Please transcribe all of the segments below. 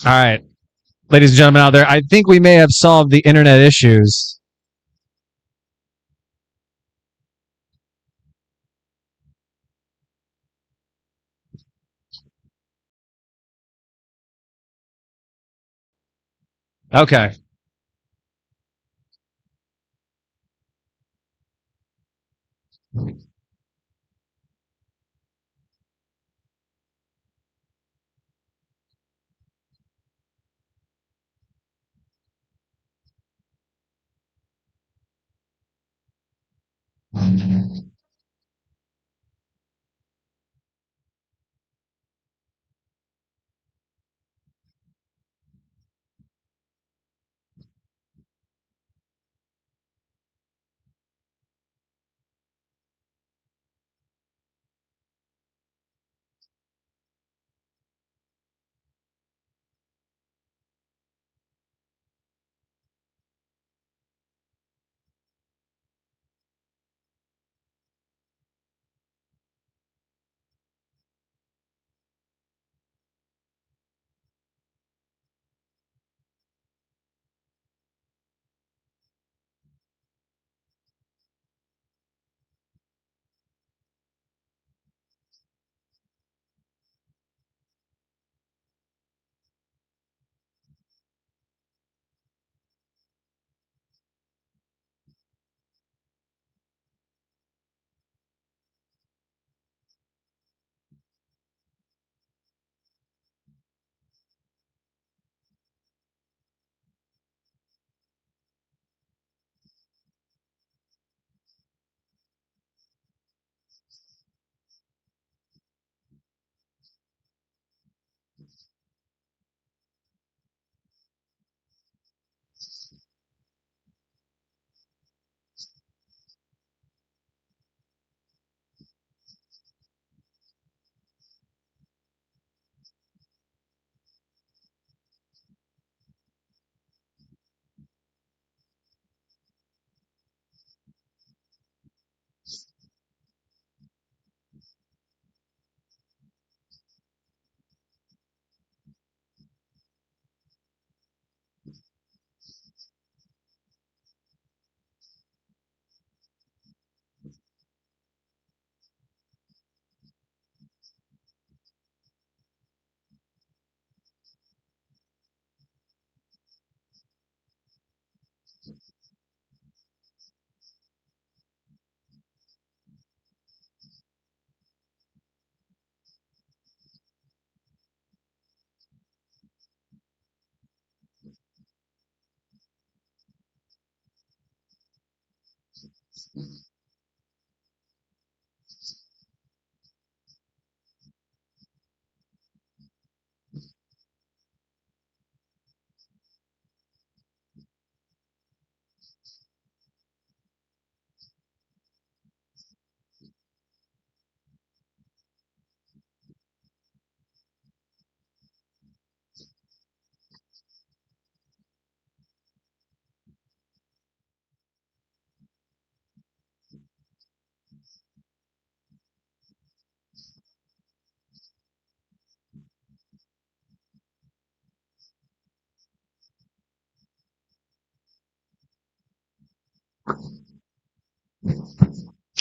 All right, ladies and gentlemen out there, I think we may have solved the internet issues. Okay.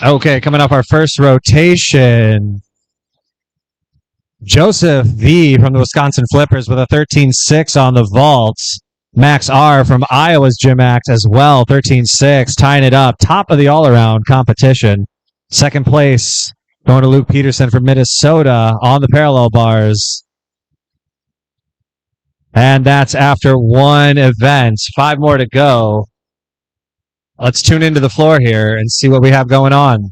Okay, coming up our first rotation. Joseph V from the Wisconsin Flippers with a 13.6 on the vaults. Max R from Iowa's GymACT as well, 13.6, tying it up. Top of the all-around competition. Second place going to Luke Peterson from Minnesota on the parallel bars. And that's after one event. 5 more to go. Let's tune into the floor here and see what we have going on.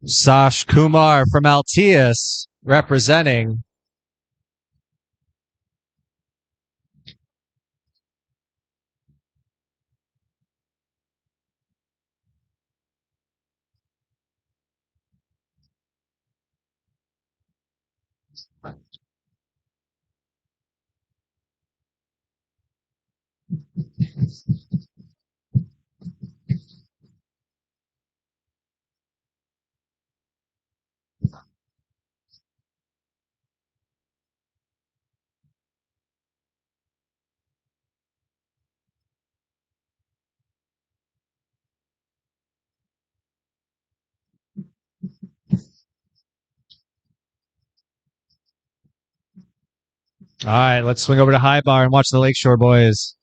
Sash Kumar from Altius representing. All right, let's swing over to High Bar and watch the Lakeshore boys.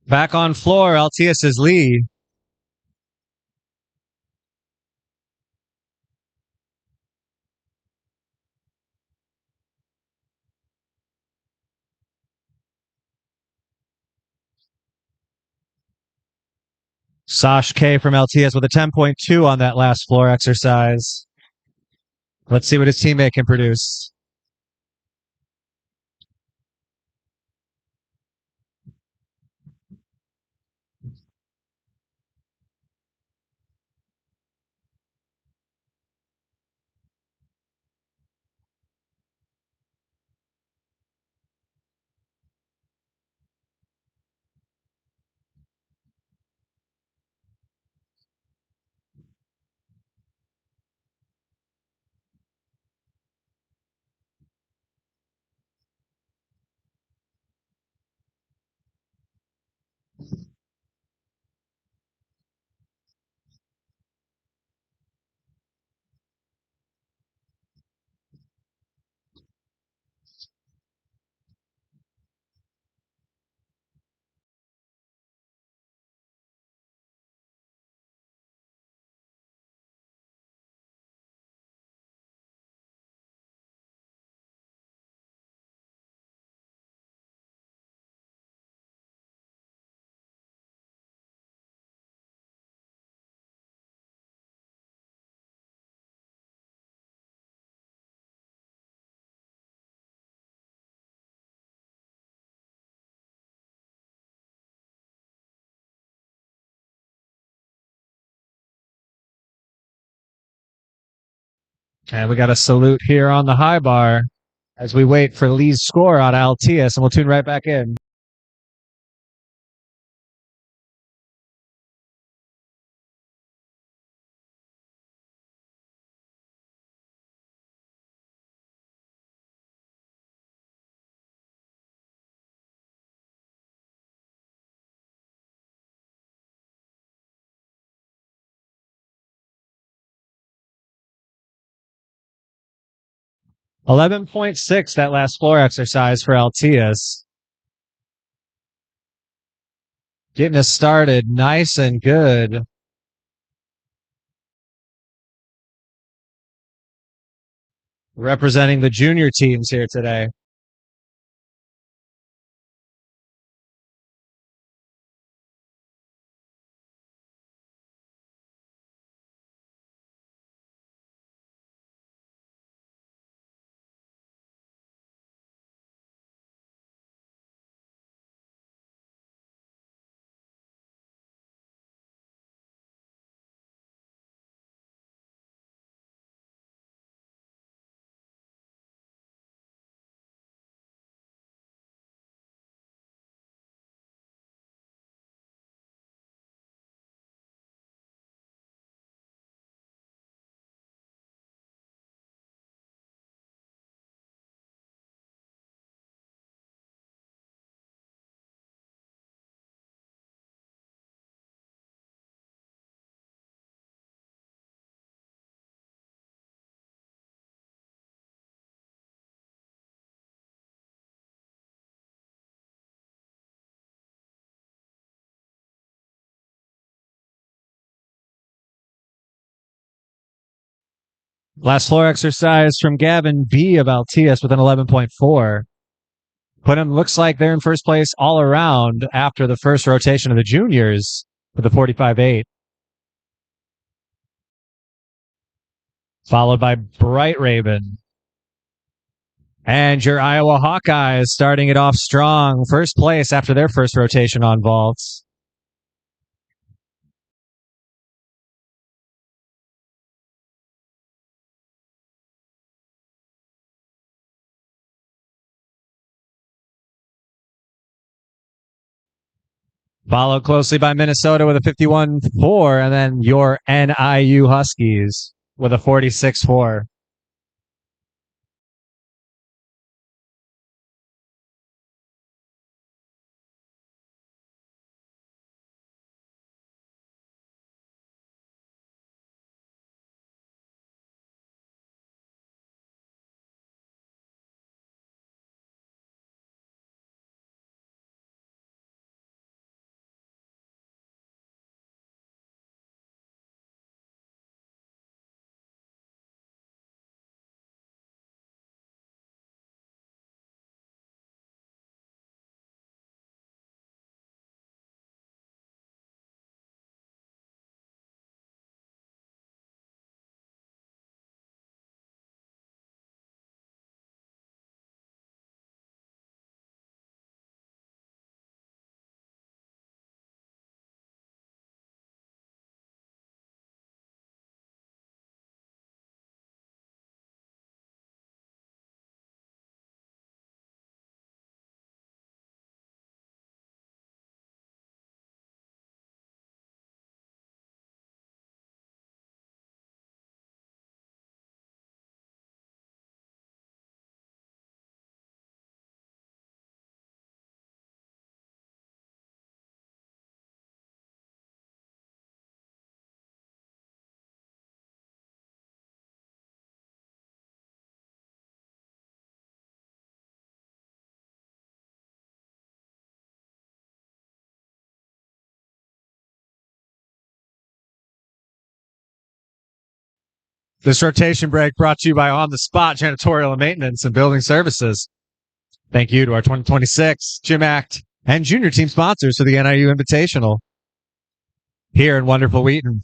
Back on floor, Altius is lead. Sash K from LTS with a 10.2 on that last floor exercise. Let's see what his teammate can produce. And we got a salute here on the High Bar as we wait for Lee's score on Altius, and we'll tune right back in. $11.6 that last floor exercise for Altius. Getting us started nice and good. Representing the junior teams here today. Last floor exercise from Gavin B of Altius with an 11.4. But it looks like they're in first place all around after the first rotation of the juniors with a 45.8. followed by Bright Raven. And your Iowa Hawkeyes starting it off strong. First place after their first rotation on vaults. Followed closely by Minnesota with a 51-4, and then your NIU Huskies with a 46-4. This rotation break brought to you by On the Spot Janitorial and Maintenance and Building Services. Thank you to our 2026 GymACT and junior team sponsors for the NIU Invitational here in wonderful Wheaton.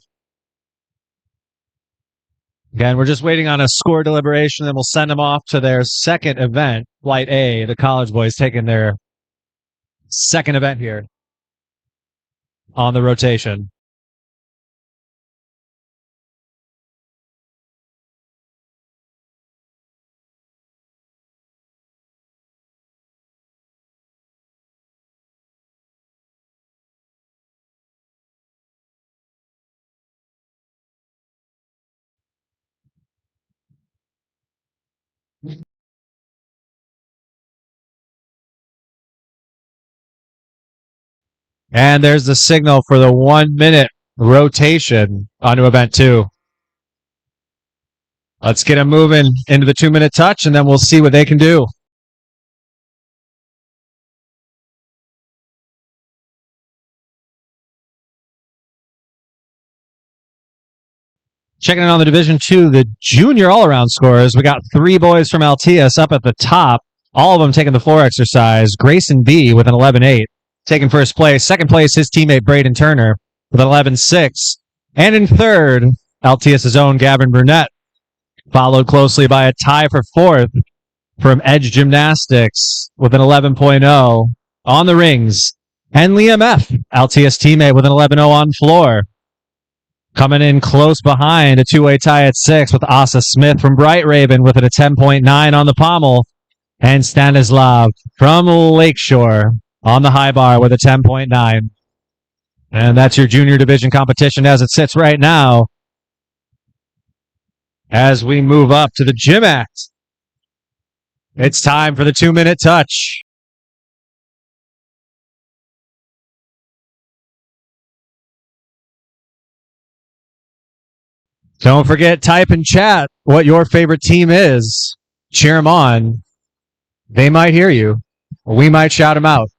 Again, we're just waiting on a score deliberation, and we'll send them off to their second event, Flight A. The college boys taking their second event here on the rotation. And there's the signal for the 1 minute rotation onto event 2. Let's get them moving into the 2 minute touch, and then we'll see what they can do. Checking in on the Division II, the junior all-around scorers. We got 3 boys from Altius up at the top, all of them taking the floor exercise. Grayson B with an 11-8, taking first place. Second place, his teammate Braden Turner with an 11-6. And in third, Altius' own Gavin Burnett, followed closely by a tie for fourth from Edge Gymnastics with an 11.0 on the rings. And Liam F., Altius teammate, with an 11.0 on floor. Coming in close behind, a two-way tie at 6 with Asa Smith from Bright Raven with it a 10.9 on the pommel. And Stanislav from Lakeshore on the high bar with a 10.9. And that's your junior division competition as it sits right now. As we move up to the GymACT, it's time for the 2 minute touch. Don't forget, type in chat what your favorite team is. Cheer them on. They might hear you. We might shout them out.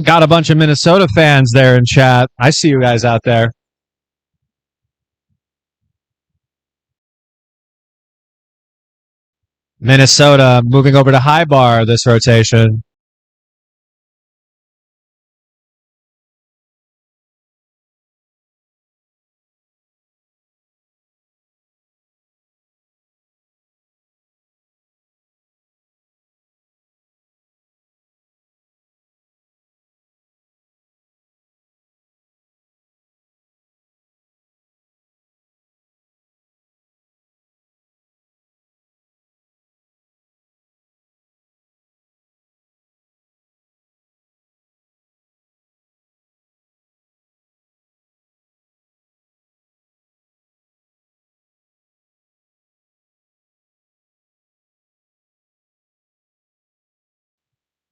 Got a bunch of Minnesota fans there in chat. I see you guys out there. Minnesota moving over to high bar this rotation.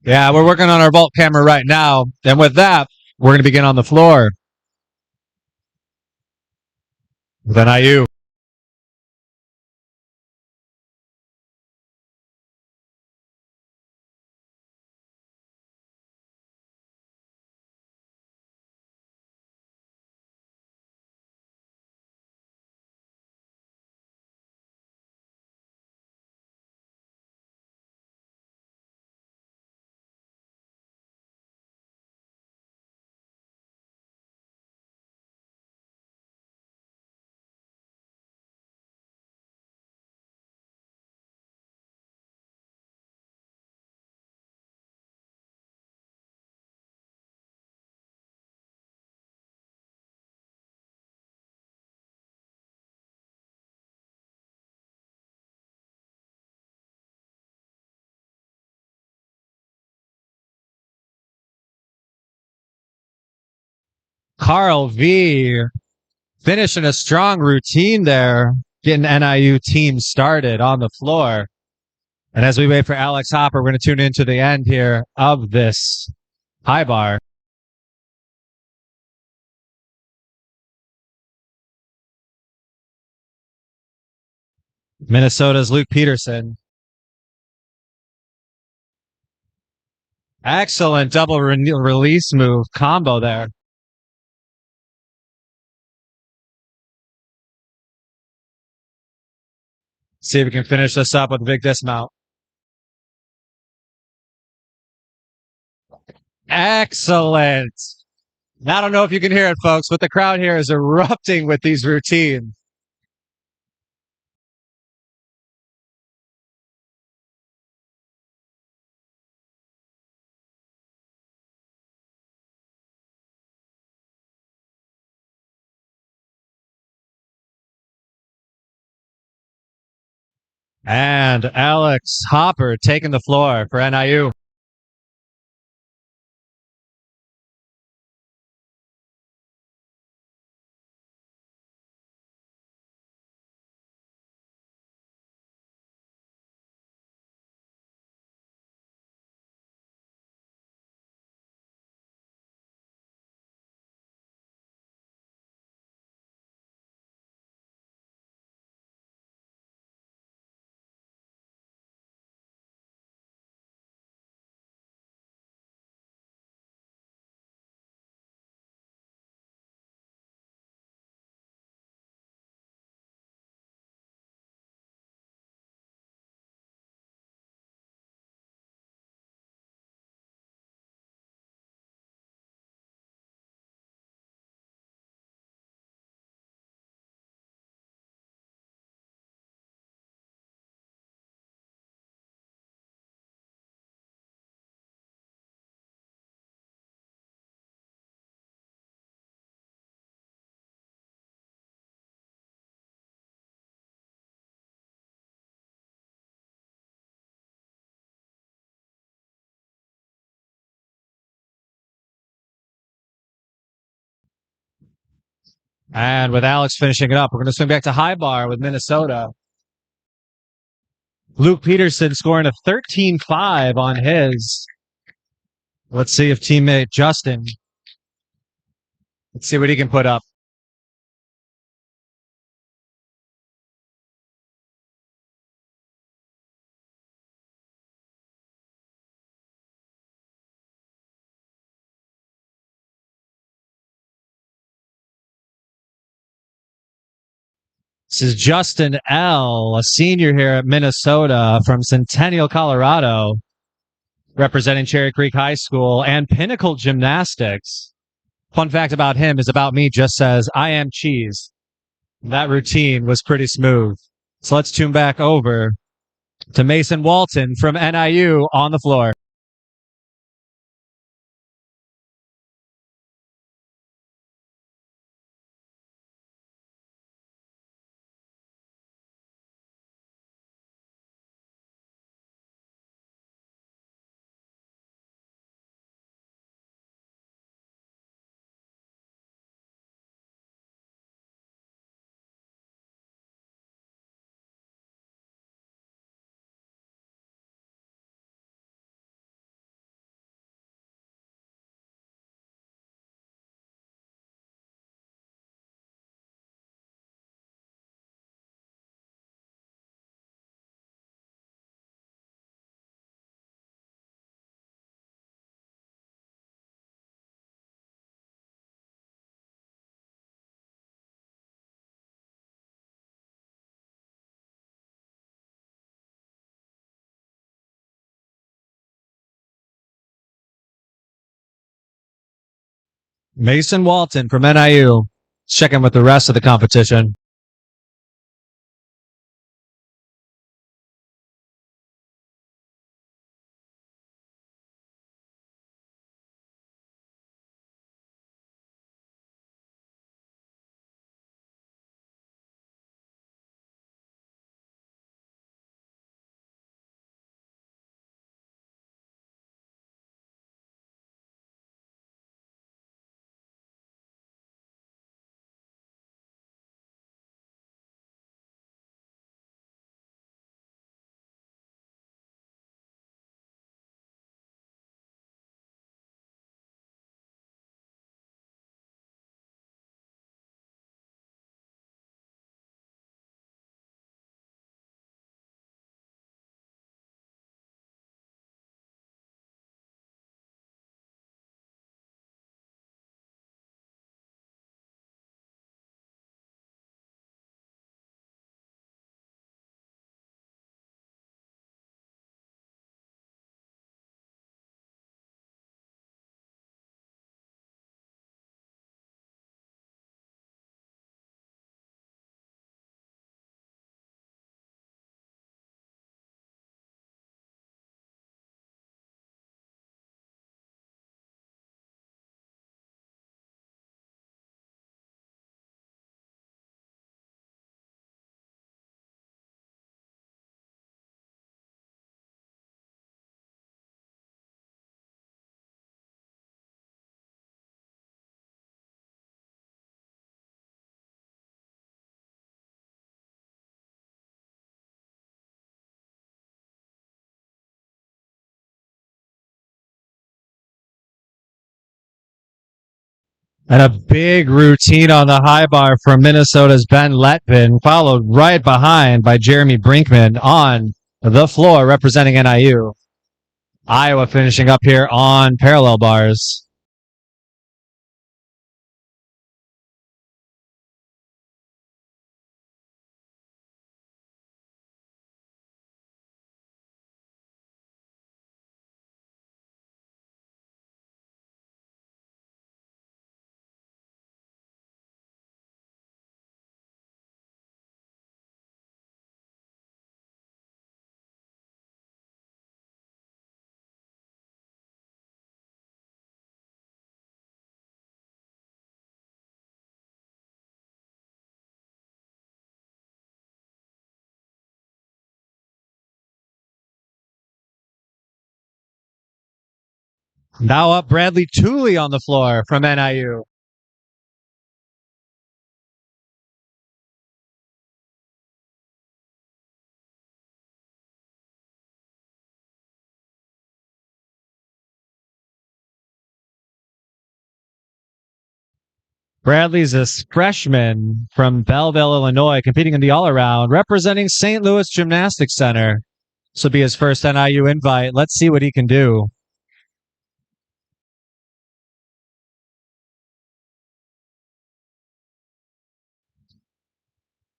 Yeah, we're working on our vault camera right now. And with that, we're going to begin on the floor with NIU. Carl V finishing a strong routine there, getting NIU team started on the floor. And as we wait for Alex Hopper, we're going to tune into the end here of this high bar. Minnesota's Luke Peterson. Excellent double release move combo there. See if we can finish this up with a big dismount. Excellent. I don't know if you can hear it, folks, but the crowd here is erupting with these routines. And Alex Hopper taking the floor for NIU. And with Alex finishing it up, we're going to swing back to high bar with Minnesota. Luke Peterson scoring a 13-5 on his. Let's see if teammate Justin, let's see what he can put up. This is Justin L., a senior here at Minnesota from Centennial, Colorado, representing Cherry Creek High School and Pinnacle Gymnastics. Fun fact about him is about me just says, I am cheese. That routine was pretty smooth. So let's tune back over to Mason Walton from NIU on the floor. Mason Walton from NIU. Check in with the rest of the competition. And a big routine on the high bar from Minnesota's Ben Letvin, followed right behind by Jeremy Brinkman on the floor representing NIU. Iowa finishing up here on parallel bars. Now up Bradley Tooley on the floor from NIU. Bradley's a freshman from Belleville, Illinois, competing in the all-around, representing St. Louis Gymnastics Center. This will be his first NIU invite. Let's see what he can do.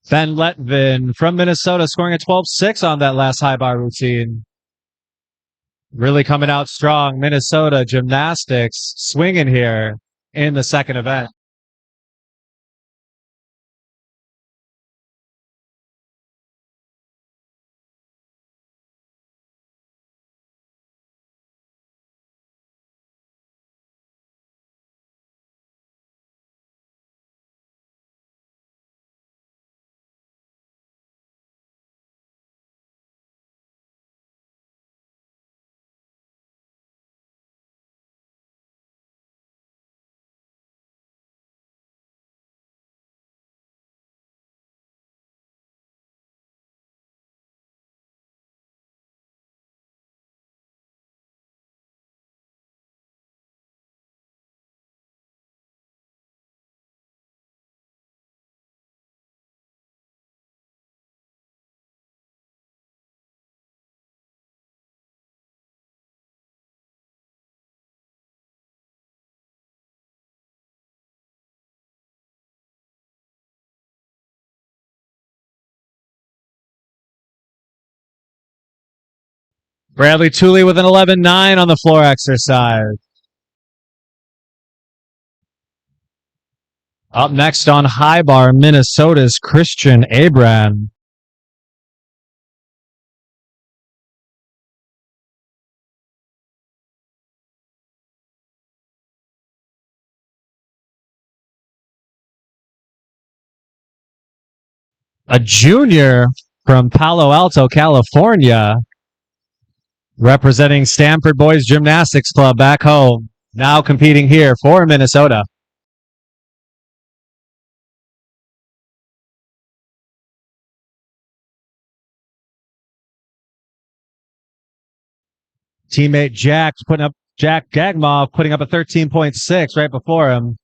Ben Letvin from Minnesota scoring a 12-6 on that last high bar routine. Really coming out strong. Minnesota Gymnastics swinging here in the second event. Bradley Tooley with an 11-9 on the floor exercise. Up next on high bar, Minnesota's Christian Abram. A junior from Palo Alto, California, representing Stanford Boys Gymnastics Club back home, now competing here for Minnesota. Teammate Jack Gagmov putting up a 13.6 right before him.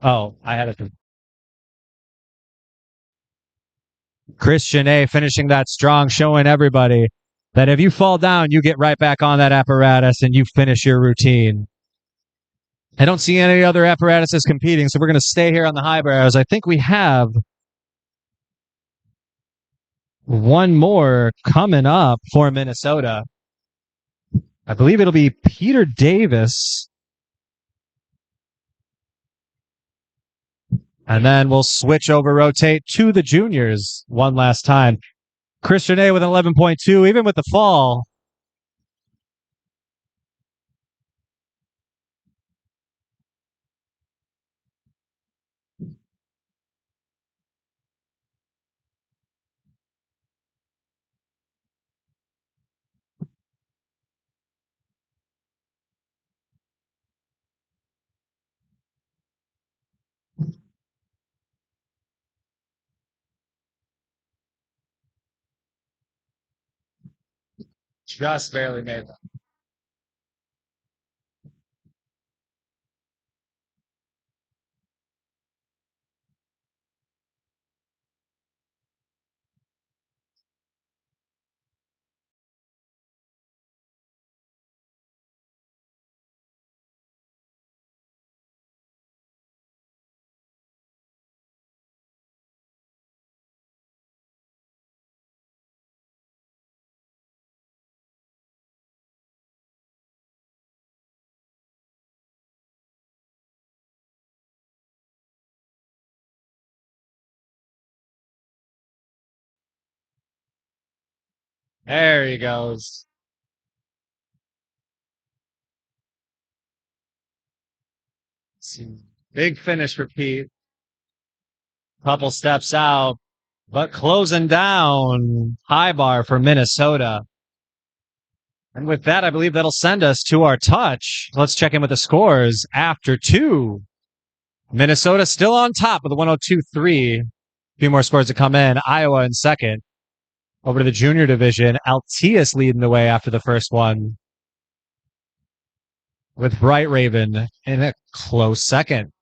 Oh, I had it. Christian A finishing that strong, showing everybody that if you fall down, you get right back on that apparatus and you finish your routine. I don't see any other apparatuses competing, so we're going to stay here on the high bars. I think we have one more coming up for Minnesota. I believe it'll be Peter Davis. And then we'll switch over, rotate to the juniors one last time. Christian A with an 11.2, even with the fall. Just barely made them. There he goes. Big finish for Pete. Couple steps out, but closing down. High bar for Minnesota. And with that, I believe that'll send us to our touch. Let's check in with the scores after two. Minnesota still on top with a 102-3. A few more scores to come in. Iowa in second. Over to the junior division. Altius leading the way after the first one, with Bright Raven in a close second.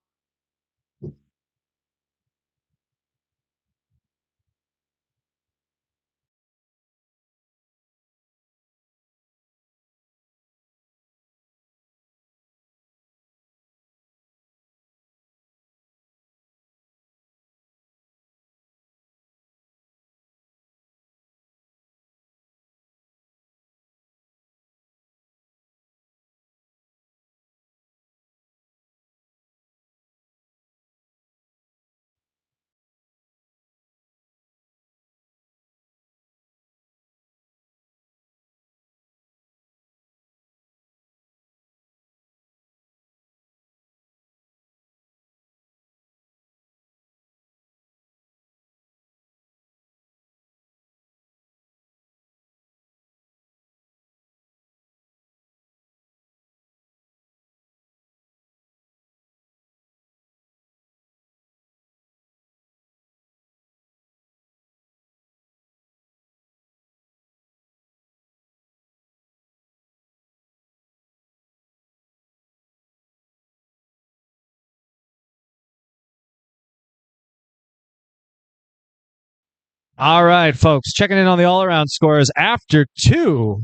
All right, folks, checking in on the all-around scores after two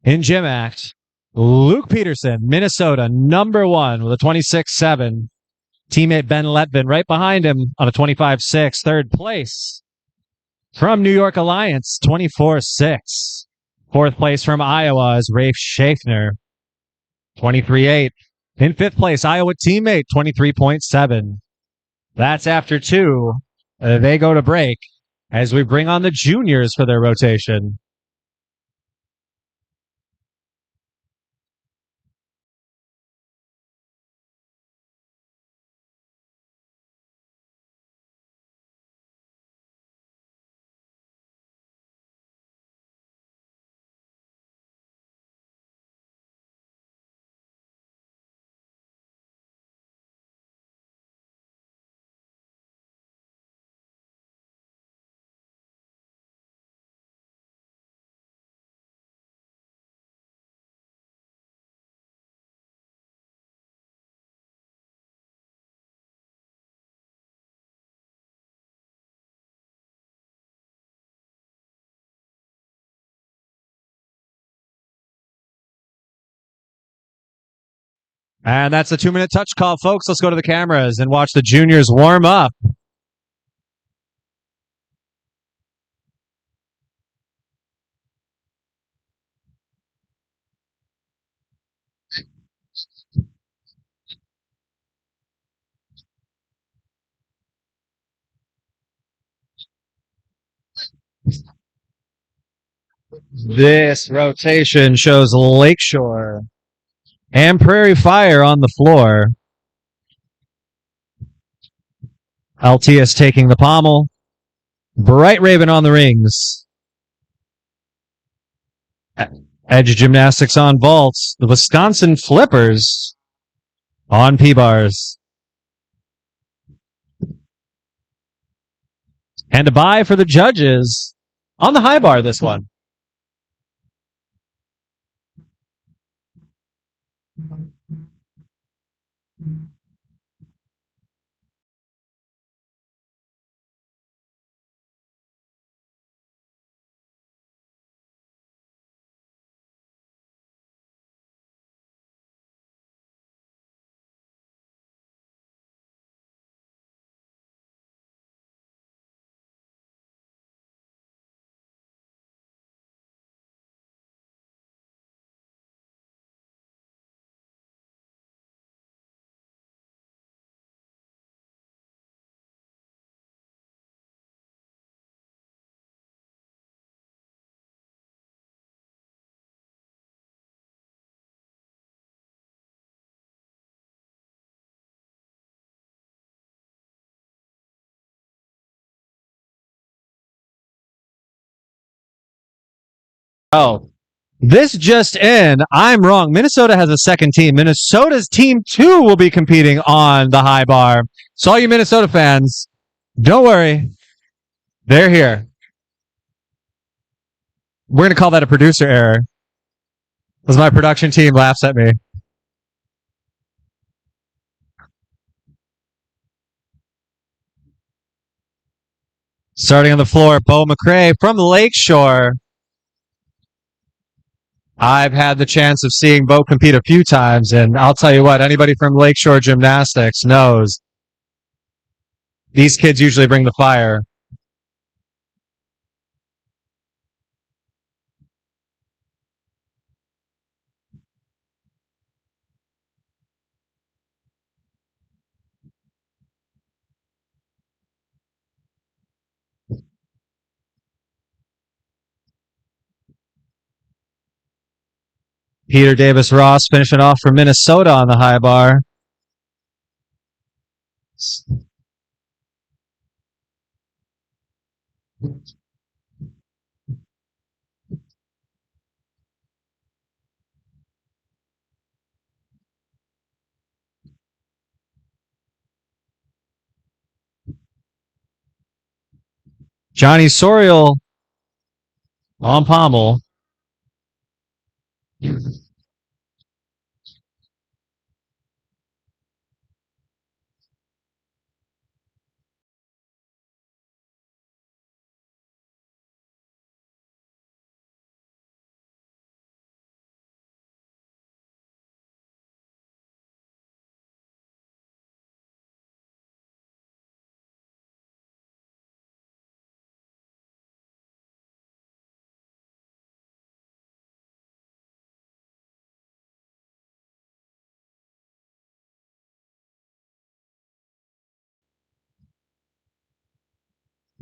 in GymACT. Luke Peterson, Minnesota, number one with a 26-7. Teammate Ben Letvin right behind him on a 25-6. Third place from New York Alliance, 24-6. Fourth place from Iowa is Rafe Schaffner, 23-8. In fifth place, Iowa teammate, 23.7. That's after two. They go to break as we bring on the juniors for their rotation. And that's the 2-minute touch call, folks. Let's go to the cameras and watch the juniors warm up. This rotation shows Lakeshore and Prairie Fire on the floor. Altius taking the pommel. Bright Raven on the rings. Edge Gymnastics on vaults. The Wisconsin Flippers on P-bars. And a bye for the judges on the high bar this one. Oh, this just in. I'm wrong. Minnesota has a second team. Minnesota's team 2 will be competing on the high bar. So all you Minnesota fans, don't worry. They're here. We're going to call that a producer error because my production team laughs at me. Starting on the floor, Bo McCrae from Lakeshore. I've had the chance of seeing Bo compete a few times, and I'll tell you what, anybody from Lakeshore Gymnastics knows these kids usually bring the fire. Peter Davis Ross finishing off for Minnesota on the high bar. Johnny Sorial on pommel.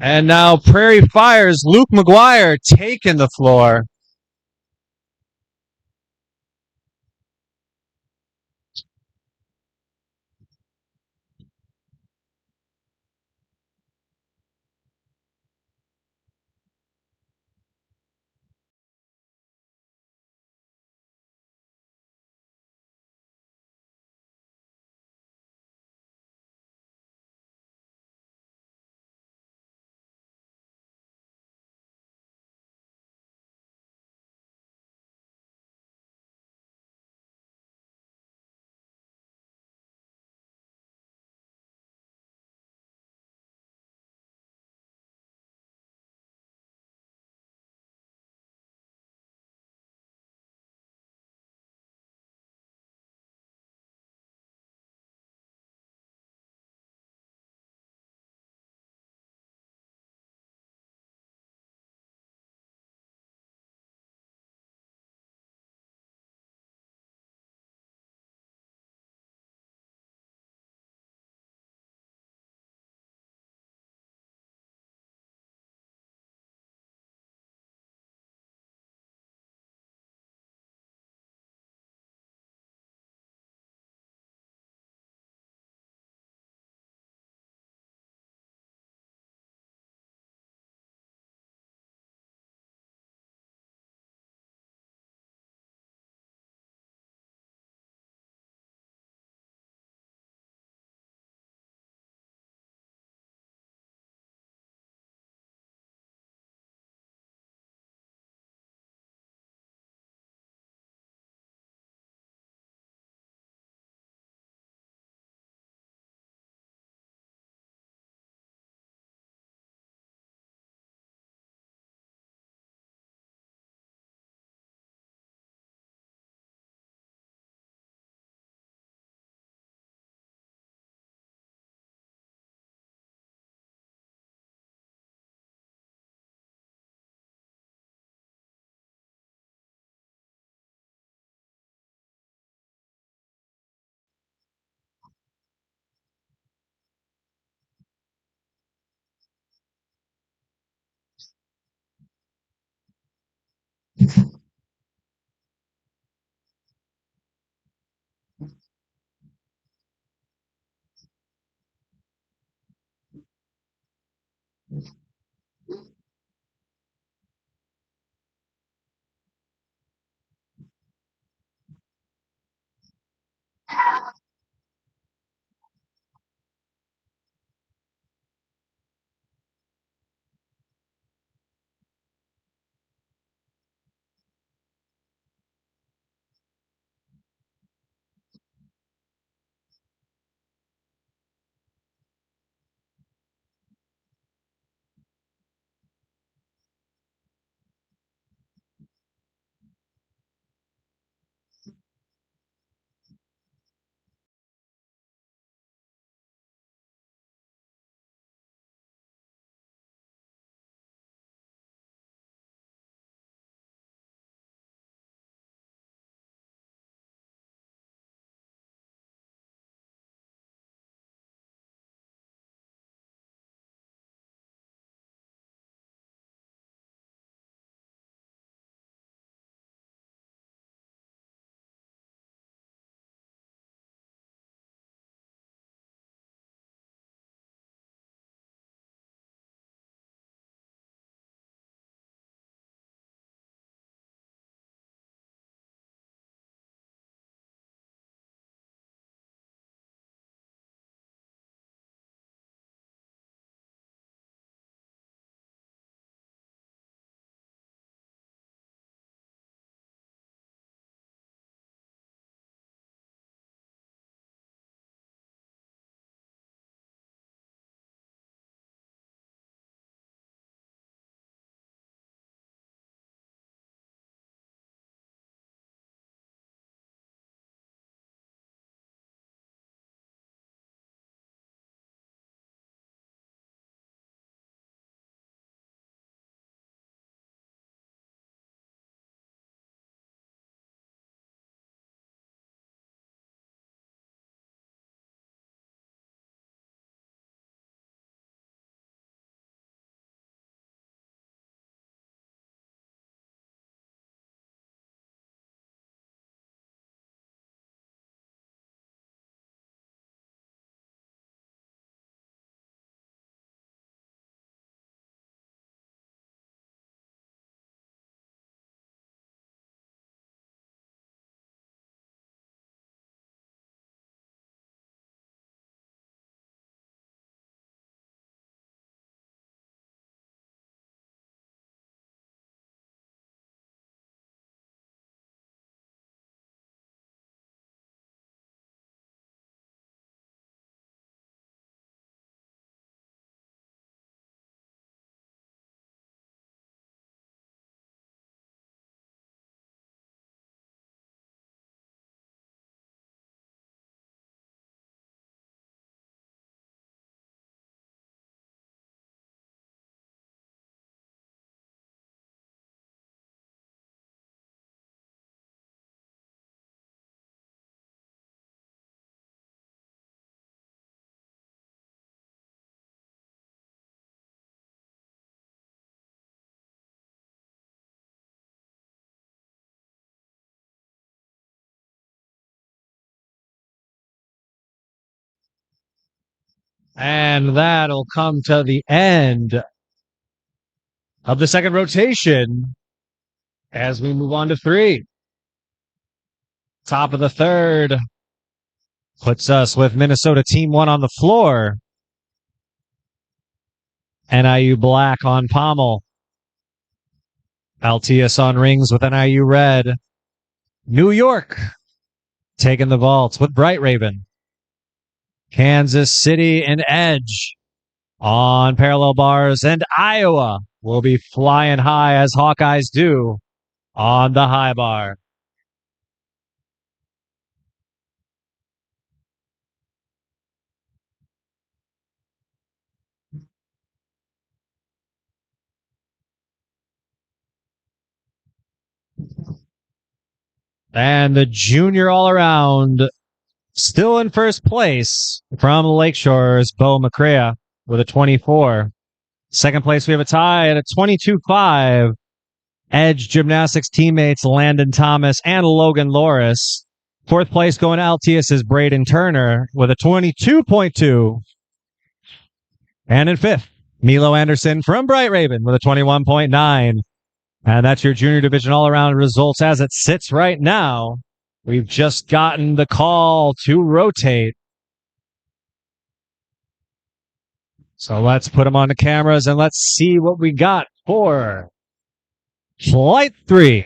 And now Prairie Fires, Luke McGuire taking the floor. And that'll come to the end of the second rotation as we move on to 3. Top of the third puts us with Minnesota Team 1 on the floor. NIU black on pommel. Altius on rings with NIU red. New York taking the vaults with Bright Raven. Kansas City and Edge on parallel bars. And Iowa will be flying high as Hawkeyes do on the high bar. And the junior all-around still in first place from Lakeshore's Bo McCrea with a 24. Second place, we have a tie at a 22-5. Edge Gymnastics teammates Landon Thomas and Logan Loris. Fourth place going to Altius is Braden Turner with a 22.2. And in fifth, Milo Anderson from Bright Raven with a 21.9. And that's your junior division all-around results as it sits right now. We've just gotten the call to rotate. So let's put them on the cameras and let's see what we got for Flight 3.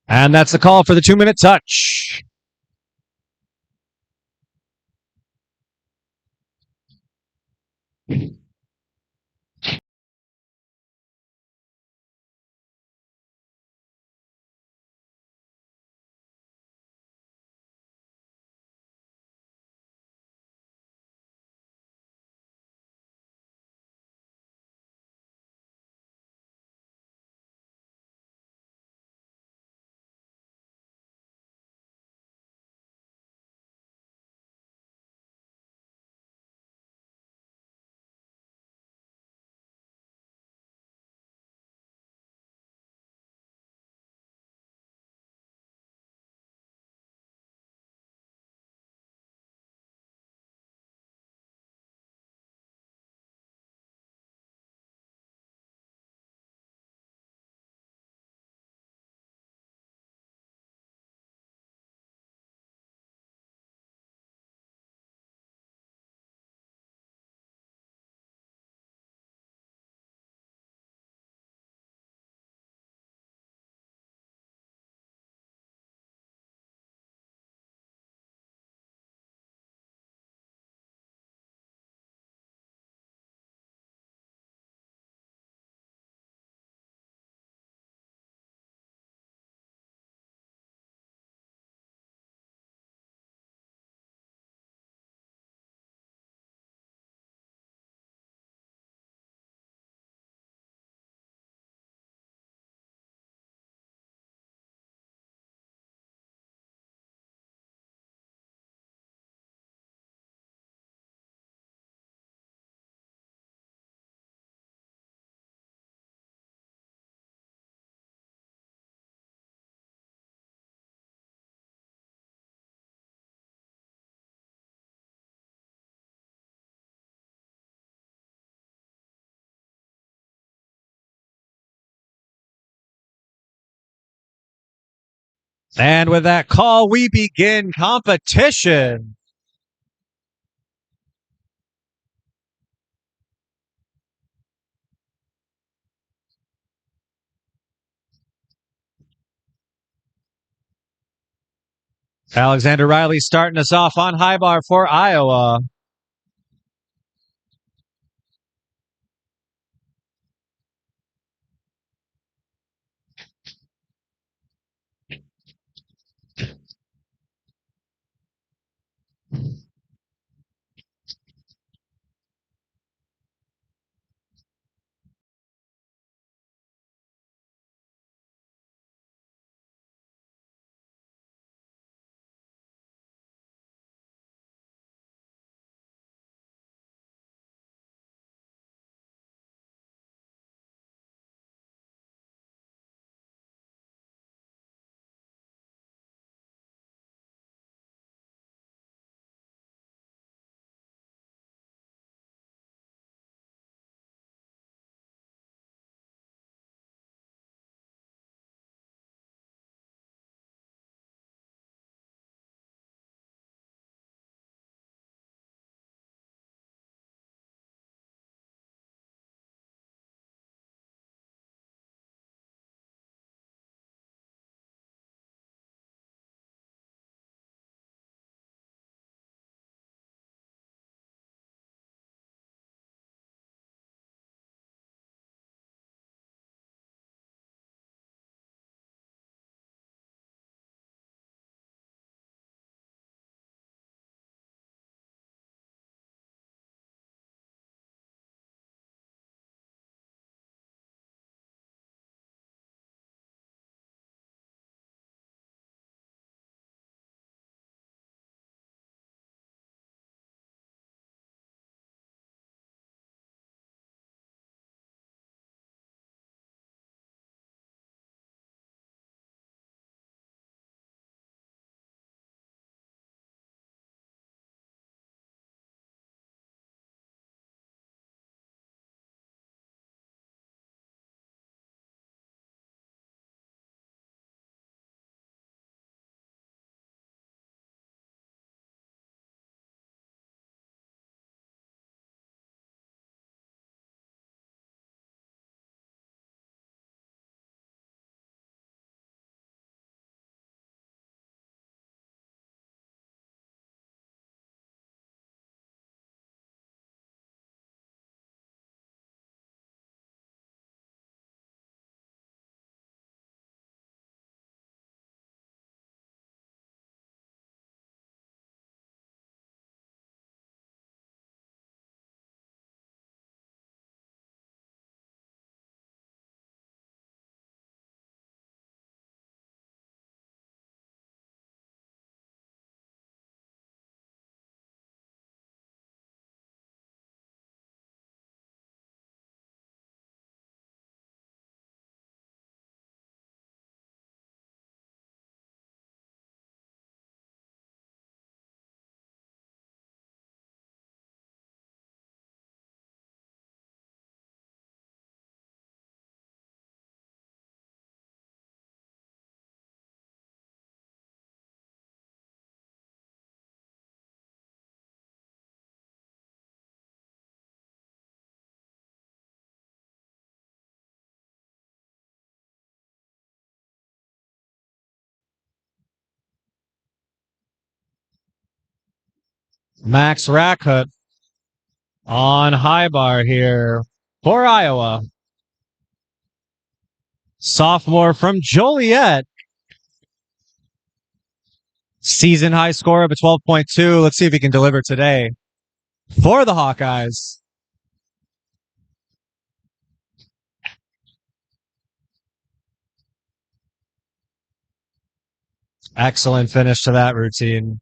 And that's the call for the 2-minute touch. And with that call, we begin competition. Alexander Riley starting us off on high bar for Iowa. Max Rackut on high bar here for Iowa. Sophomore from Joliet. Season high score of a 12.2. Let's see if he can deliver today for the Hawkeyes. Excellent finish to that routine.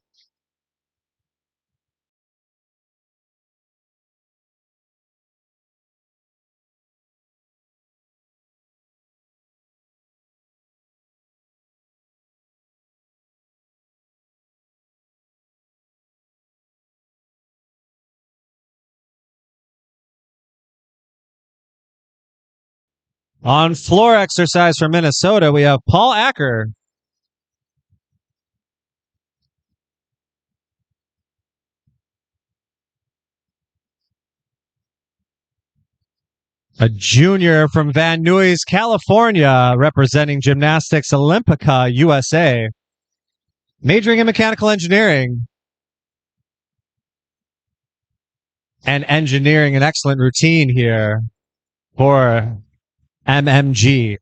On floor exercise for Minnesota, we have Paul Acker. A junior from Van Nuys, California, representing Gymnastics Olympica USA. Majoring in mechanical engineering. And engineering an excellent routine here for MMG.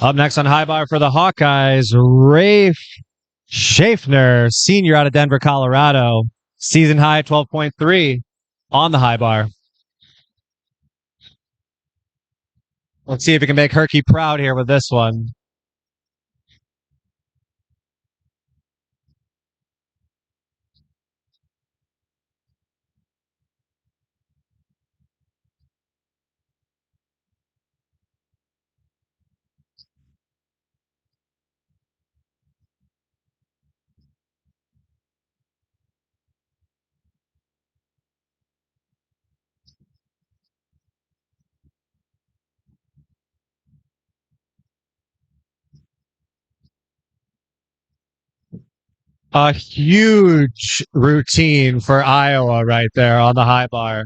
Up next on high bar for the Hawkeyes, Rafe Schaffner, senior out of Denver, Colorado. Season high 12.3 on the high bar. Let's see if we can make Herky proud here with this one. A huge routine for Iowa right there on the high bar.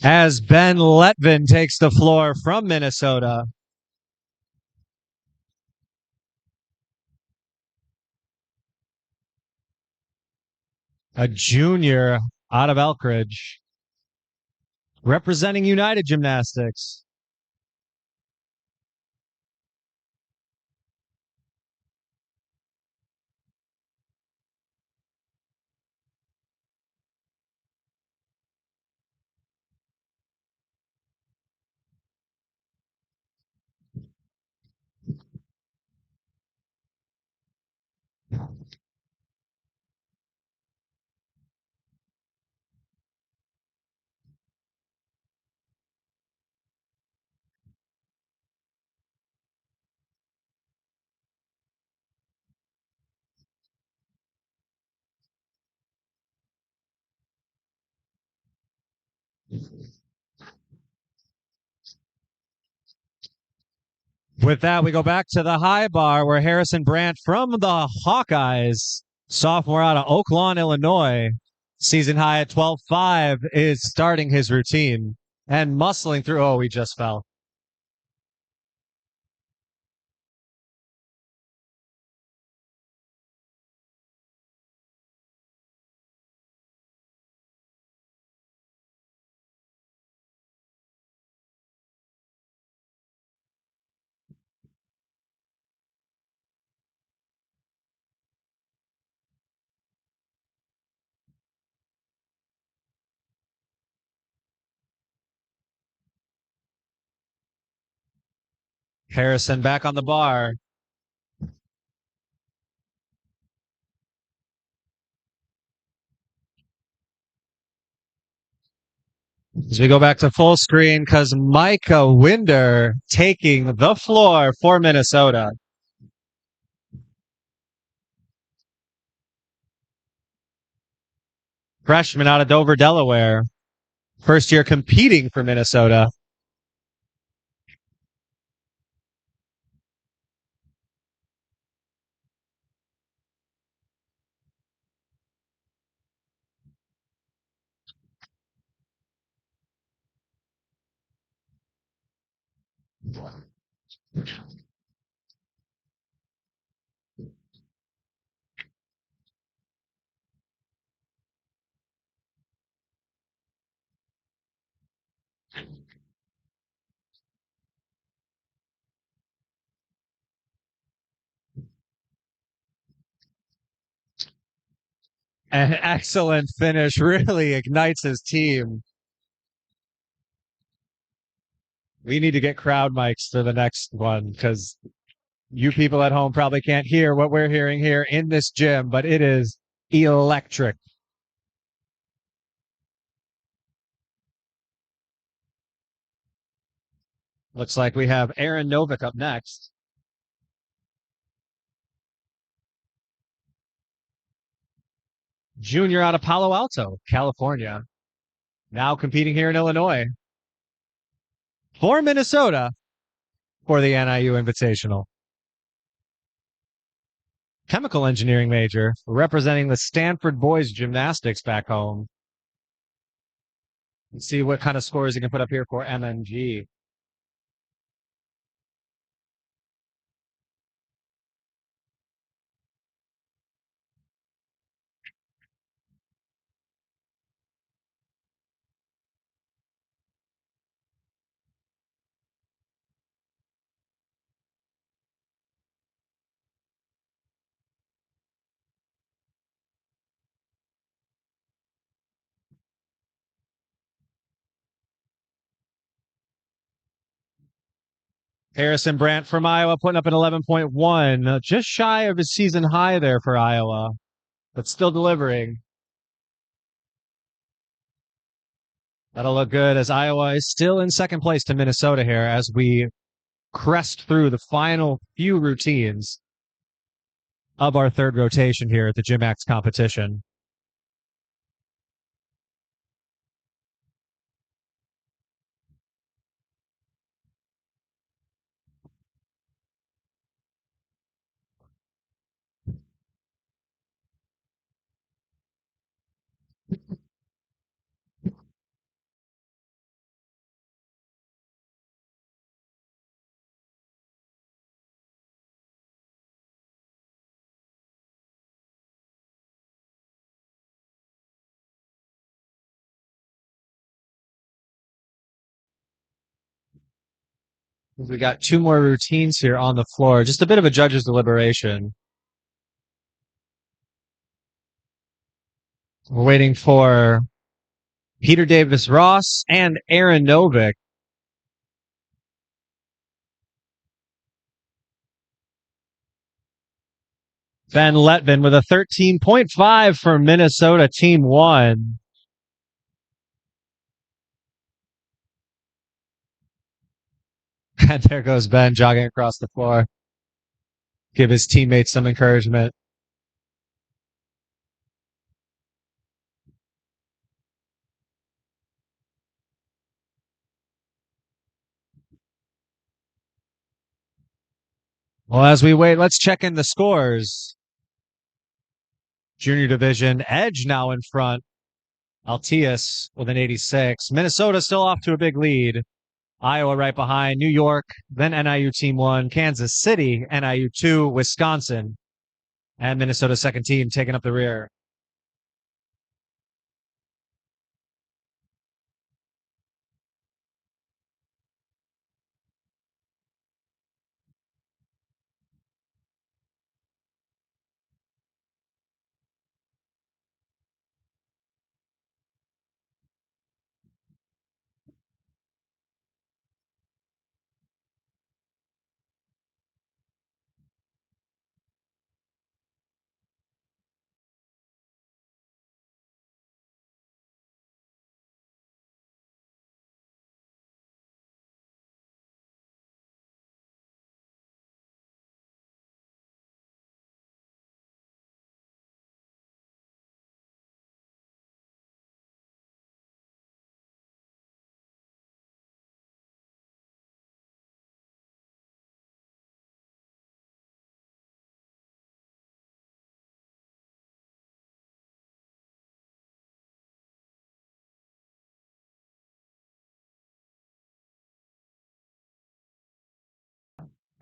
As Ben Letvin takes the floor from Minnesota. A junior out of Elkridge, representing United Gymnastics. With that, we go back to the high bar where Harrison Brandt from the Hawkeyes, sophomore out of Oak Lawn, Illinois, season high at 12.5, is starting his routine and muscling through. Oh, he just fell. Harrison back on the bar. As we go back to full screen, because Micah Winder taking the floor for Minnesota. Freshman out of Dover, Delaware. First year competing for Minnesota. An excellent finish. Really ignites his team. We need to get crowd mics for the next one because you people at home probably can't hear what we're hearing here in this gym, but it is electric. Looks like we have Aaron Novick up next. Junior out of Palo Alto, California. Now competing here in Illinois. For Minnesota for the NIU Invitational. Chemical engineering major representing the Stanford boys gymnastics back home. Let's see what kind of scores he can put up here for MNG. Harrison Brandt from Iowa putting up an 11.1, just shy of his season high there for Iowa, but still delivering. That'll look good as Iowa is still in second place to Minnesota here as we crest through the final few routines of our third rotation here at the GymACT competition. We got two more routines here on the floor. Just a bit of a judge's deliberation. We're waiting for Peter Davis Ross and Aaron Novick. Ben Letvin with a 13.5 for Minnesota Team 1. And there goes Ben jogging across the floor. Give his teammates some encouragement. Well, as we wait, let's check in the scores. Junior division, Edge now in front. Altius with an 86. Minnesota still off to a big lead. Iowa right behind. New York, then NIU Team 1. Kansas City, NIU 2. Wisconsin, and Minnesota second team taking up the rear.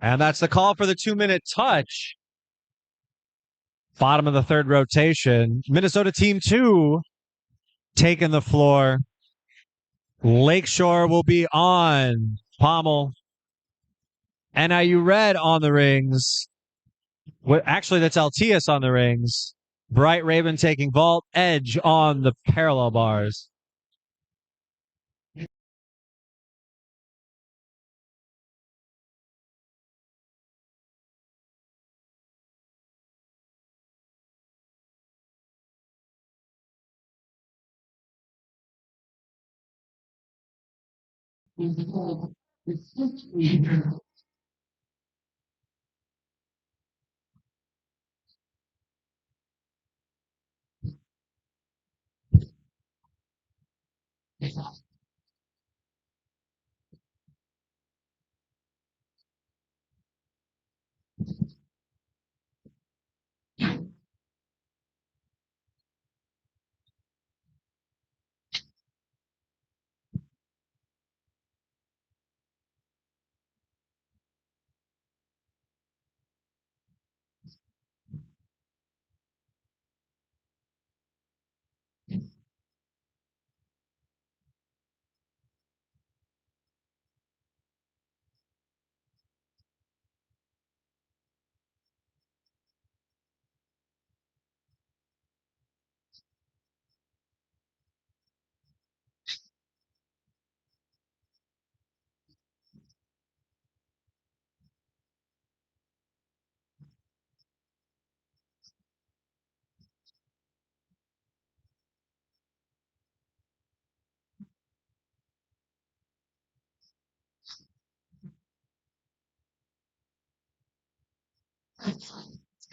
And that's the call for the 2-minute touch. Bottom of the third rotation. Minnesota Team 2 taking the floor. Lakeshore will be on. Pommel. NIU Red on the rings. Actually, that's Altius on the rings. Bright Raven taking vault, edge on the parallel bars.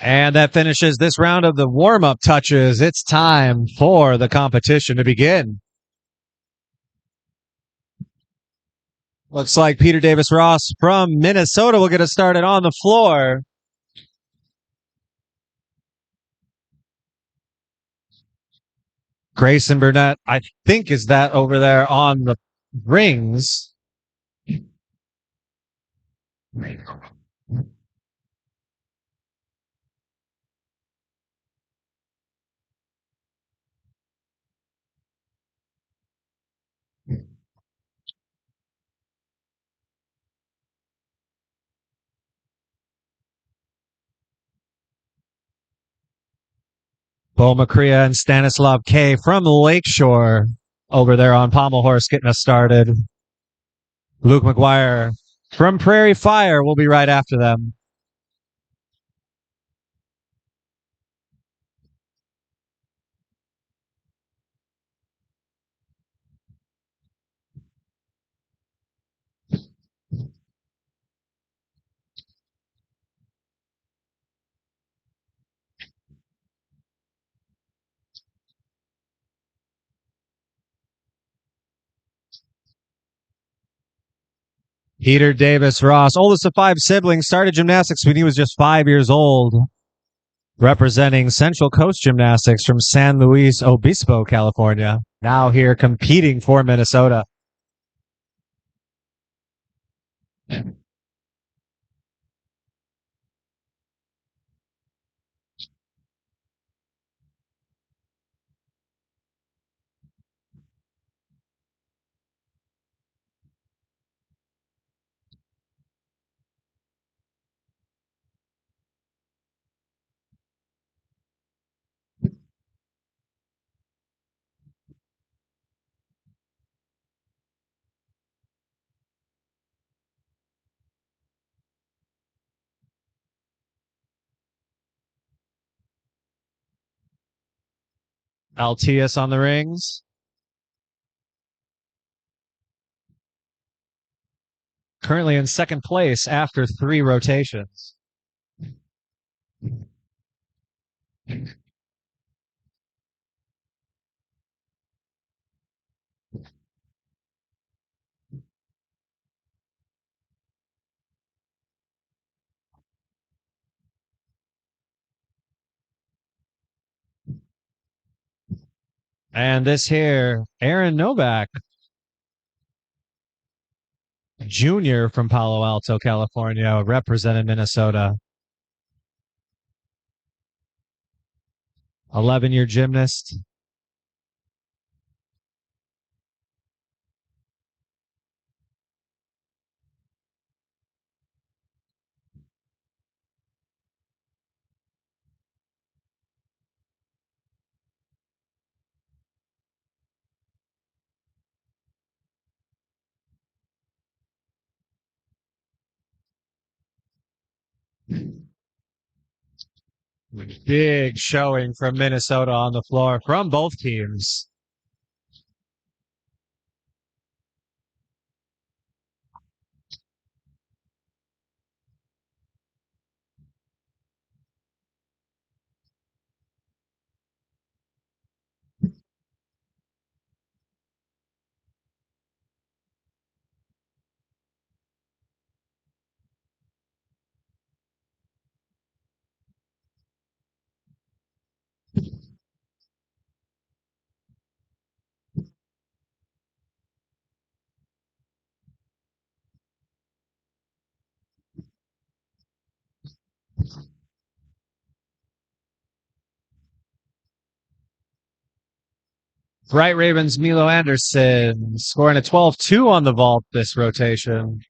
And that finishes this round of the warm-up touches. It's time for the competition to begin. Looks like Peter Davis Ross from Minnesota will get us started on the floor. Grayson Burnett, I think, is that over there on the rings. Bo McCrea and Stanislav K from Lakeshore over there on Pommel Horse getting us started. Luke McGuire from Prairie Fire will be right after them. Peter Davis Ross, oldest of 5 siblings, started gymnastics when he was just 5 years old, representing Central Coast Gymnastics from San Luis Obispo, California. Now here competing for Minnesota. Altius on the rings. Currently in second place after 3 rotations. And this here, Aaron Novak, junior from Palo Alto, California, represented Minnesota. 11-year gymnast. Big showing from Minnesota on the floor from both teams. Bright Ravens Milo Anderson scoring a 12-2 on the vault this rotation.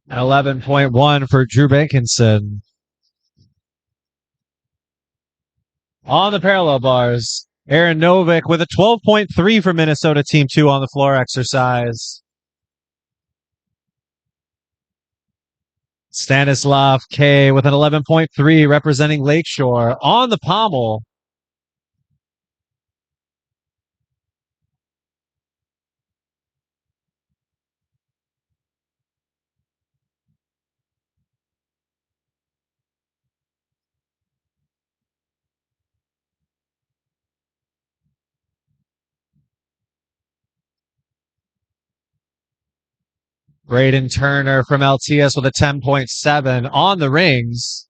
An 11.1 for Drew Bankinson. On the parallel bars, Aaron Novick with a 12.3 for Minnesota Team 2 on the floor exercise. Stanislav K with an 11.3 representing Lakeshore on the pommel. Braden Turner from Altius with a 10.7 on the rings.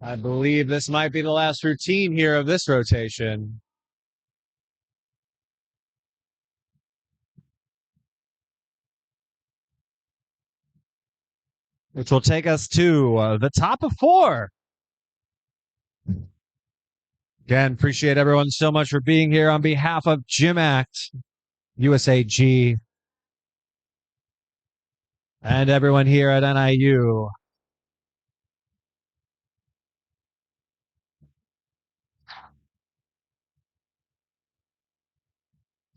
I believe this might be the last routine here of this rotation, which will take us to the top of 4. Again, appreciate everyone so much for being here on behalf of GymACT, USAG, and everyone here at NIU.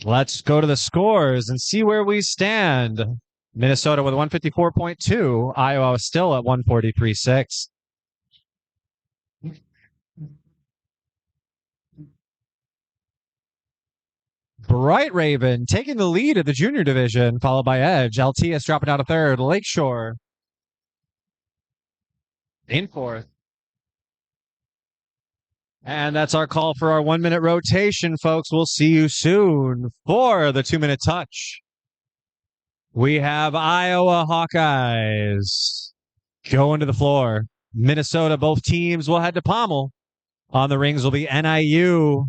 Let's go to the scores and see where we stand. Minnesota with 154.2. Iowa still at 143.6. Bright Raven taking the lead of the junior division, followed by Edge. Altius dropping out of third. Lakeshore in fourth. And that's our call for our 1 minute rotation, folks. We'll see you soon for the 2 minute touch. We have Iowa Hawkeyes going to the floor. Minnesota, both teams will head to Pommel. On the rings will be NIU,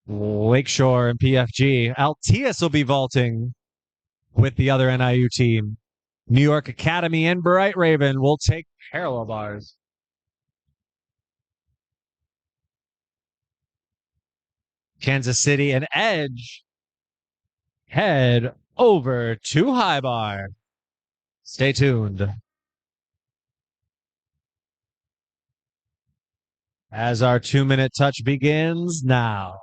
Lakeshore, and PFG. Altius will be vaulting with the other NIU team. New York Academy and Bright Raven will take parallel bars. Kansas City and Edge head over to High Bar. Stay tuned. As our 2 minute touch begins now.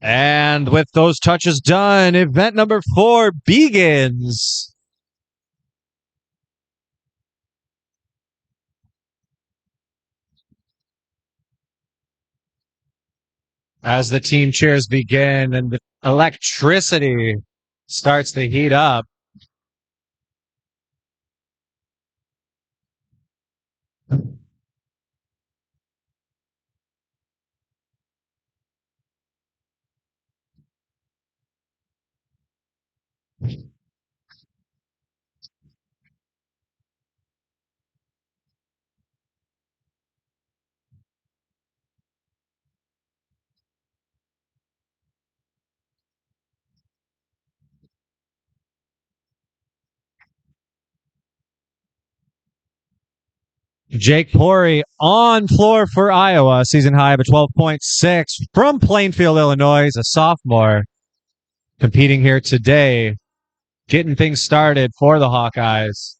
And with those touches done, event number 4 begins. As the team cheers begin and the electricity starts to heat up. Jake Prairie on floor for Iowa, season high of a 12.6 from Plainfield, Illinois, a sophomore. competing here today, getting things started for the Hawkeyes.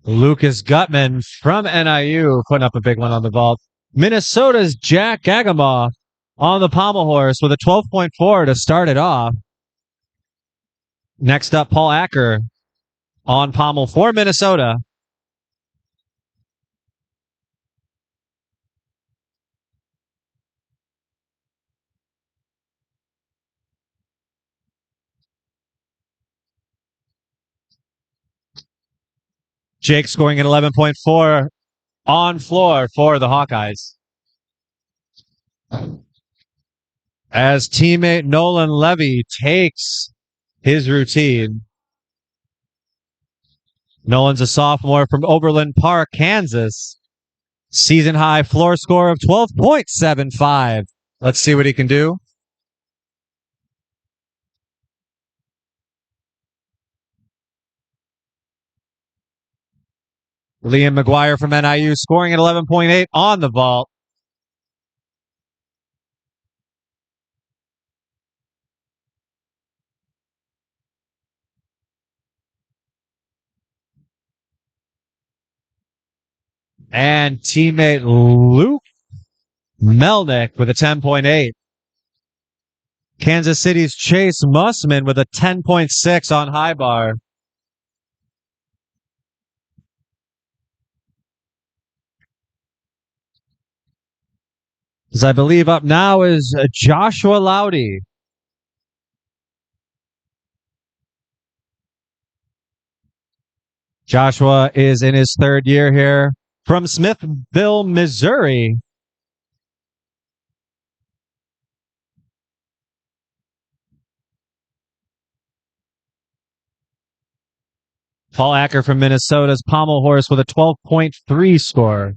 Lucas Gutman from NIU putting up a big one on the vault. Minnesota's Jack Gagamaw on the pommel horse with a 12.4 to start it off. Next up, Paul Acker on pommel for Minnesota. Jake scoring an 11.4 on floor for the Hawkeyes. As teammate Nolan Levy takes his routine. Nolan's a sophomore from Overland Park, Kansas. Season high floor score of 12.75. Let's see what he can do. Liam McGuire from NIU scoring at 11.8 on the vault. And teammate Luke Melnick with a 10.8. Kansas City's Chase Mussman with a 10.6 on high bar. As I believe up now is Joshua Loudy. Joshua is in his third year here from Smithville, Missouri. Paul Acker from Minnesota's pommel horse with a 12.3 score.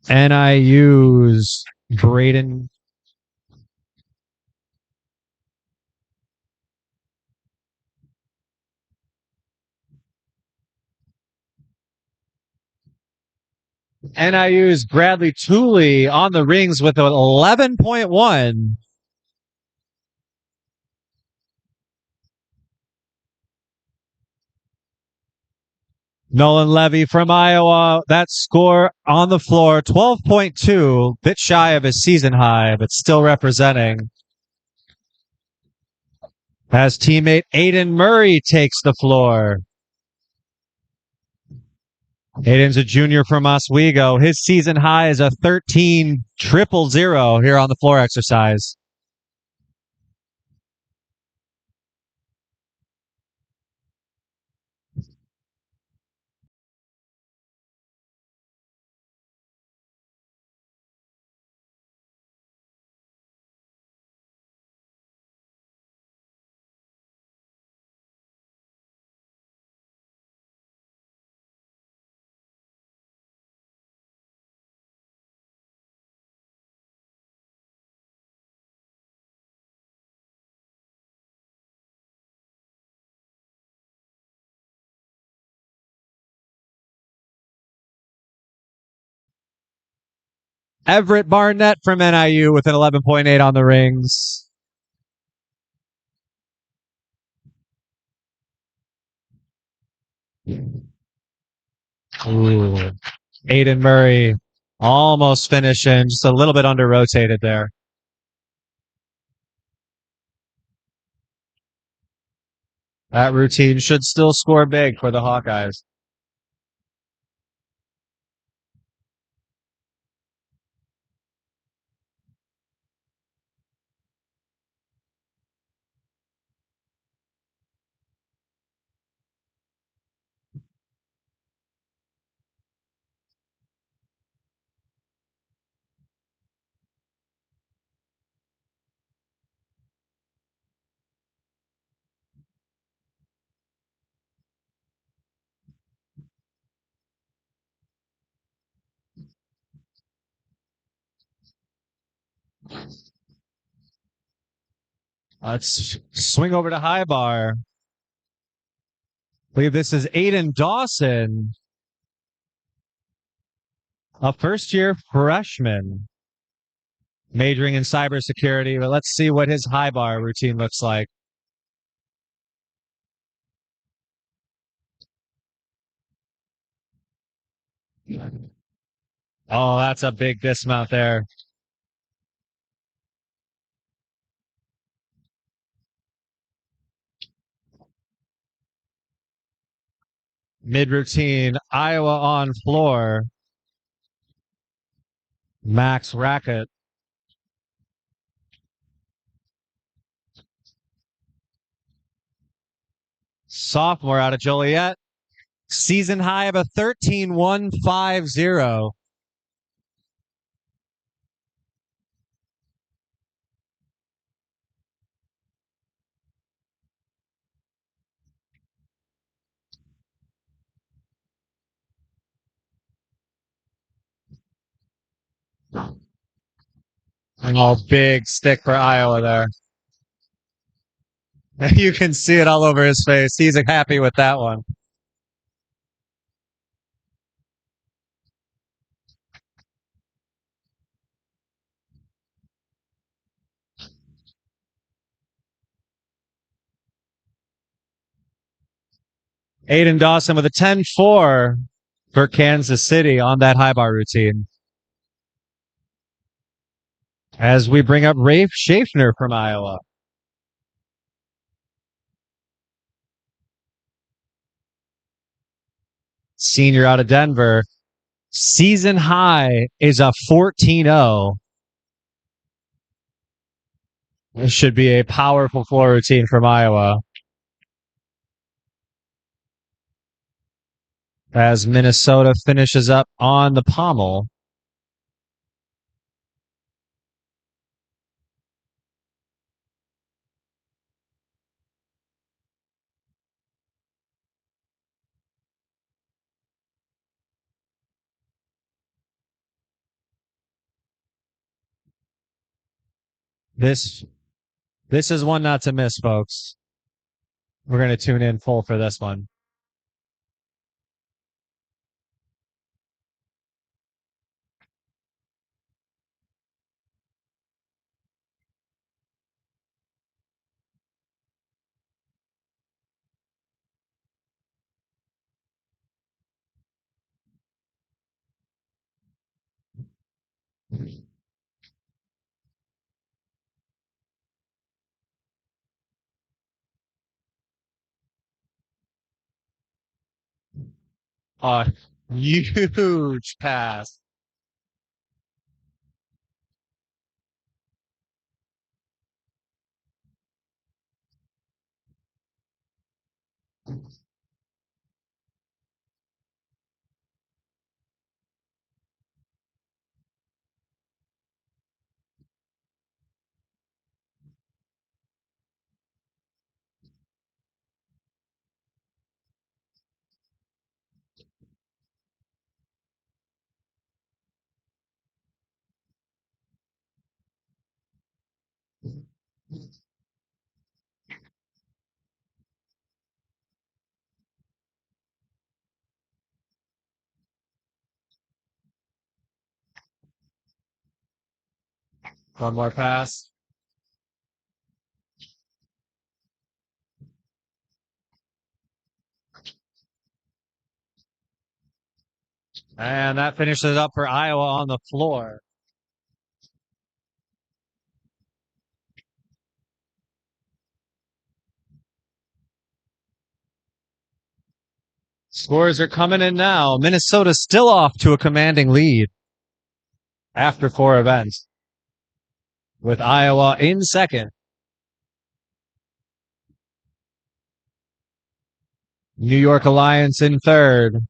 NIU's Braden NIU's Bradley Tooley on the rings with an 11.1. Nolan Levy from Iowa, that score on the floor, 12.2, bit shy of his season high, but still representing. As teammate Aiden Murray takes the floor. Aiden's a junior from Oswego. His season high is a 13.000 here on the floor exercise. Everett Barnett from NIU with an 11.8 on the rings. Ooh. Aiden Murray almost finishing, just a little bit under rotated there. That routine should still score big for the Hawkeyes. Let's swing over to high bar. I believe this is Aiden Dawson, a first-year freshman majoring in cybersecurity. But let's see what his high bar routine looks like. Oh, that's a big dismount there. Mid-routine, Iowa on floor. Max racket. Sophomore out of Joliet. Season high of a 13.150. Oh, big stick for Iowa there. You can see it all over his face. He's happy with that one. Aiden Dawson with a 10-4 for Kansas City on that high bar routine. As we bring up Rafe Schaffner from Iowa. Senior out of Denver. Season high is a 14-0. This should be a powerful floor routine from Iowa. As Minnesota finishes up on the pommel. This is one not to miss, folks. We're going to tune in full for this one. A huge pass. One more pass. And that finishes it up for Iowa on the floor. Scores are coming in now. Minnesota still off to a commanding lead after 4 events, with Iowa in second. New York Alliance in third.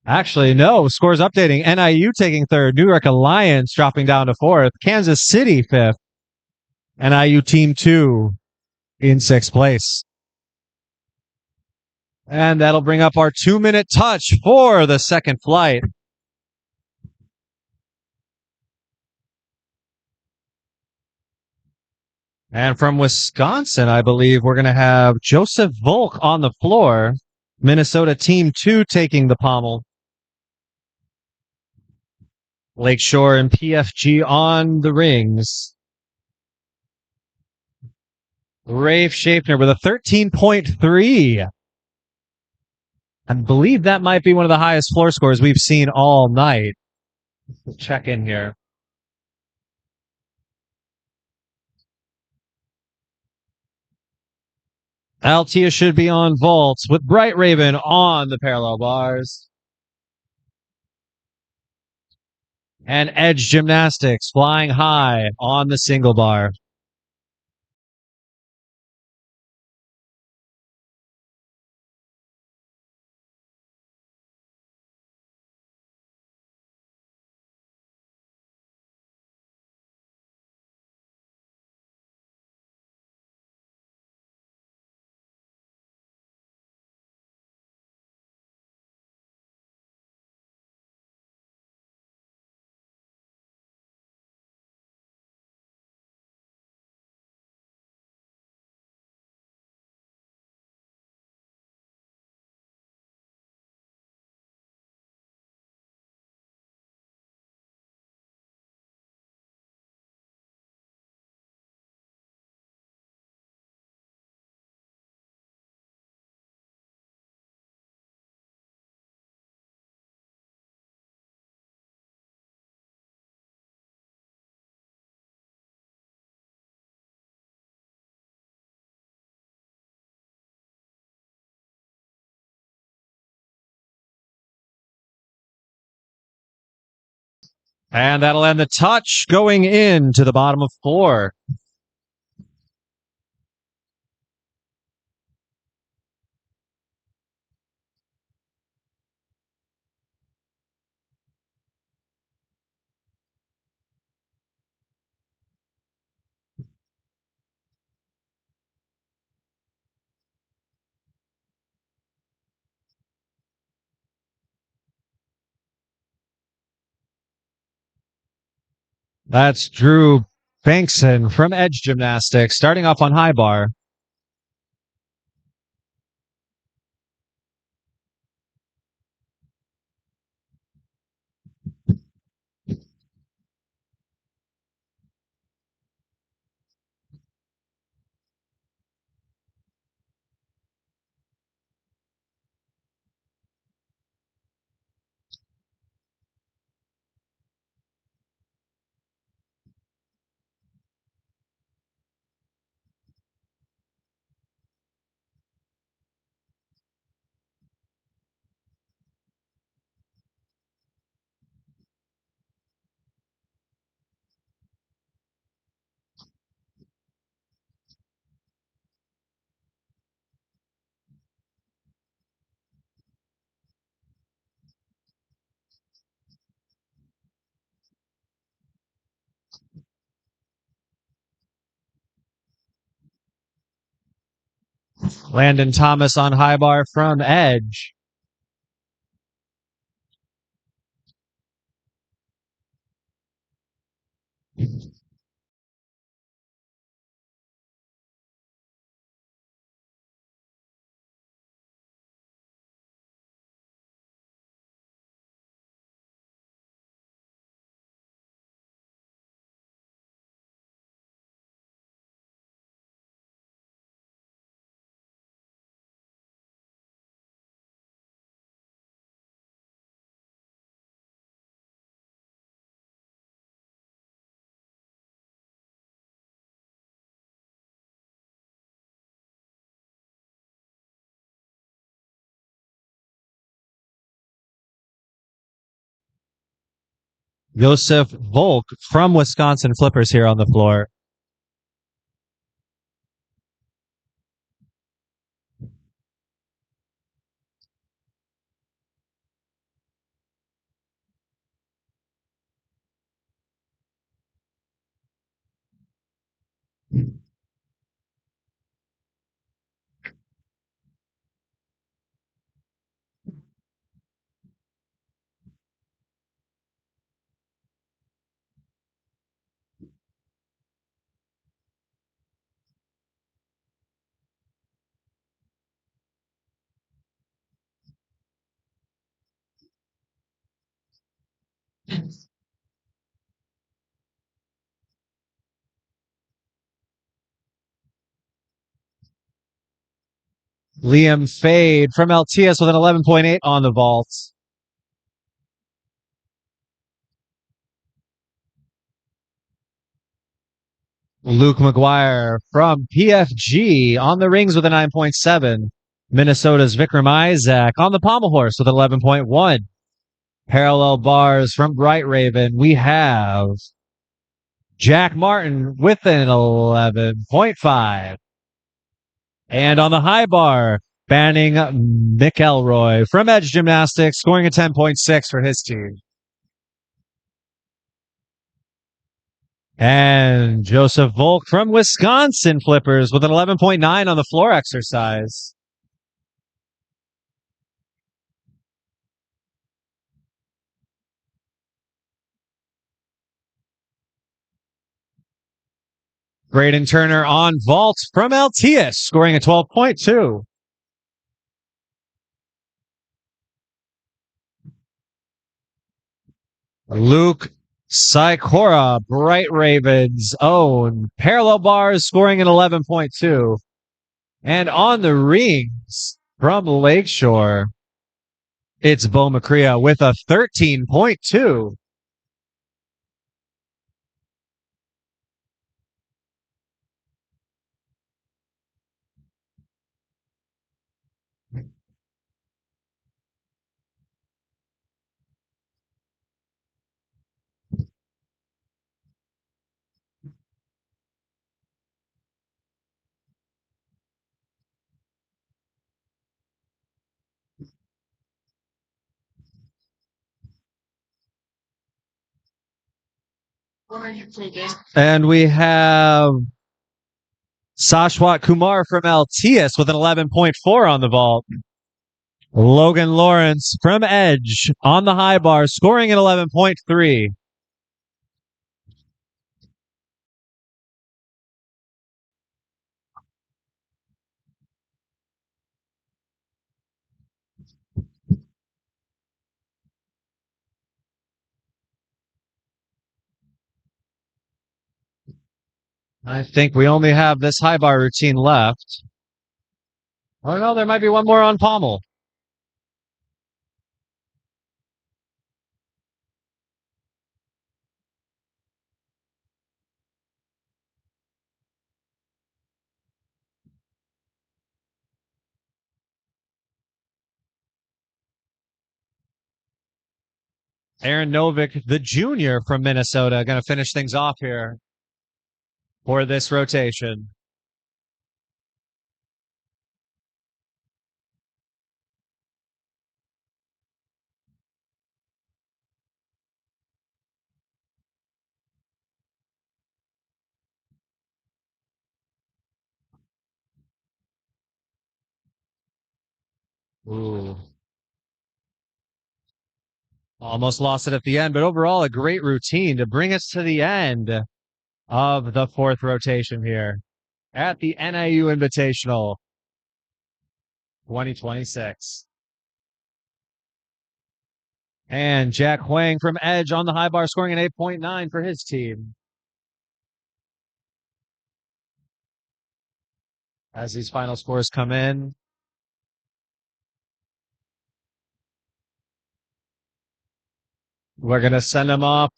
Actually, no, scores updating. NIU taking third. New York Alliance dropping down to fourth. Kansas City fifth. NIU Team 2 in sixth place. And that'll bring up our 2-minute touch for the second flight. And from Wisconsin, I believe we're going to have Joseph Volk on the floor. Minnesota Team 2 taking the pommel. Lakeshore and PFG on the rings. Rafe Schaffner with a 13.3. I believe that might be one of the highest floor scores we've seen all night. Let's check in here. Altius should be on vaults with Bright Raven on the parallel bars. And Edge Gymnastics flying high on the single bar. And that'll end the touch going into the bottom of 4. That's Drew Bankson from Edge Gymnastics starting off on high bar. Landon Thomas on high bar from Edge. Joseph Volk from Wisconsin Flippers here on the floor. Liam Fade from Altius with an 11.8 on the vault. Luke McGuire from PFG on the rings with a 9.7. Minnesota's Vikram Isaac on the pommel horse with 11.1. Parallel bars from Bright Raven. We have Jack Martin with an 11.5. And on the high bar, Banning McElroy from Edge Gymnastics, scoring a 10.6 for his team. And Joseph Volk from Wisconsin Flippers with an 11.9 on the floor exercise. Braden Turner on vault from Altius, scoring a 12.2. Luke Sikora, Bright Ravens own parallel bars, scoring an 11.2. And on the rings from Lakeshore, it's Bo McCrea with a 13.2. And we have Sashwat Kumar from Altius with an 11.4 on the vault. Logan Lawrence from Edge on the high bar, scoring an 11.3. I think we only have this high bar routine left. Oh no, there might be one more on pommel. Aaron Novick, the junior from Minnesota, going to finish things off here for this rotation. Ooh. Almost lost it at the end, but overall a great routine to bring us to the end of the fourth rotation here at the NIU Invitational 2026. And Jack Huang from Edge on the high bar, scoring an 8.9 for his team. As these final scores come in, we're going to send them off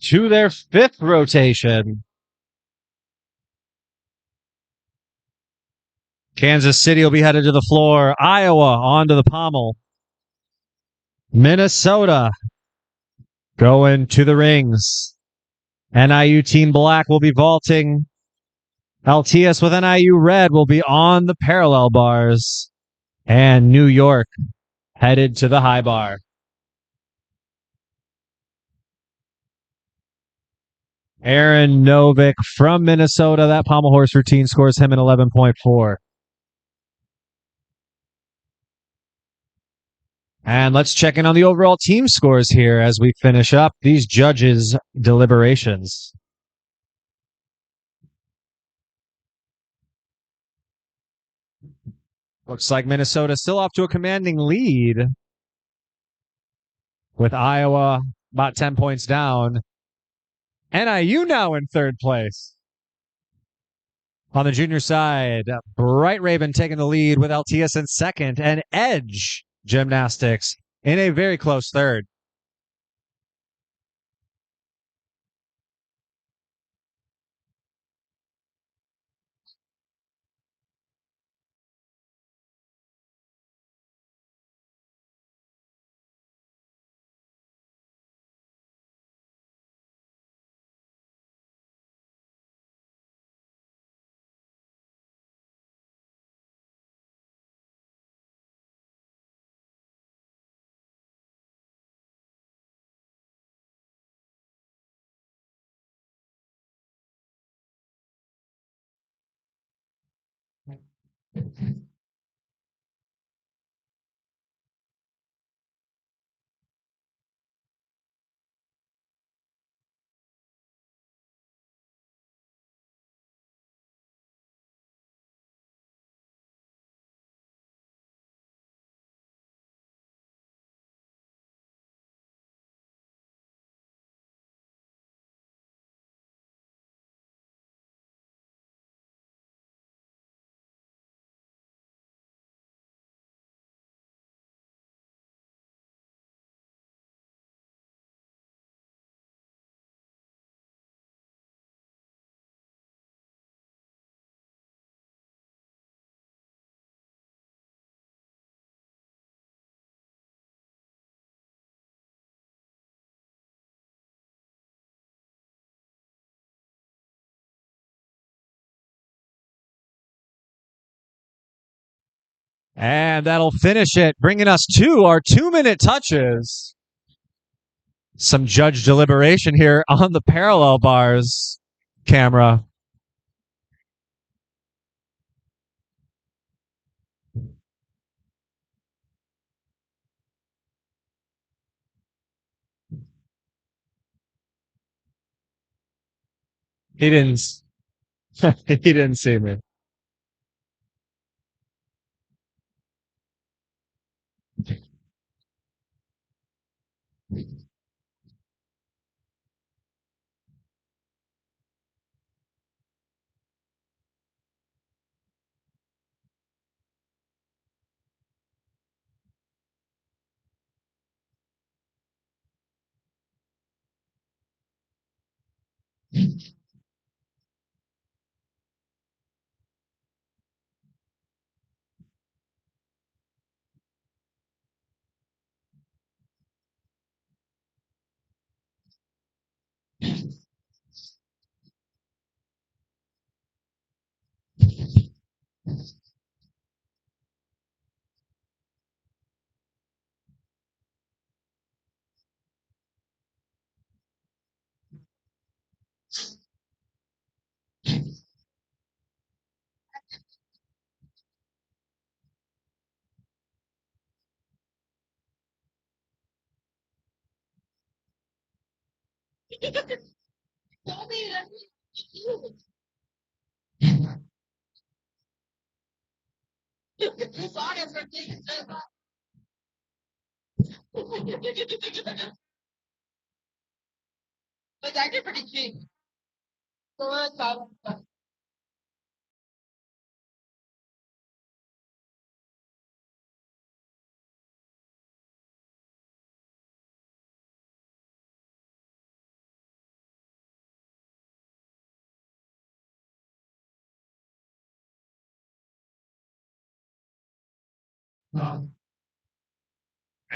to their fifth rotation. Kansas City will be headed to the floor. Iowa onto the pommel. Minnesota Going to the rings. NIU Team Black will be vaulting. Altius with NIU Red will be on the parallel bars. And New York headed to the high bar. Aaron Novick from Minnesota. That pommel horse routine scores him an 11.4. And let's check in on the overall team scores here as we finish up these judges' deliberations. Looks like Minnesota still off to a commanding lead, with Iowa about 10 points down. NIU now in third place. On the junior side, Bright Raven taking the lead with Altius in second, and Edge Gymnastics in a very close third. And that'll finish it, bringing us to our 2-minute touches. Some judge deliberation here on the parallel bars camera. He didn't. He didn't see me.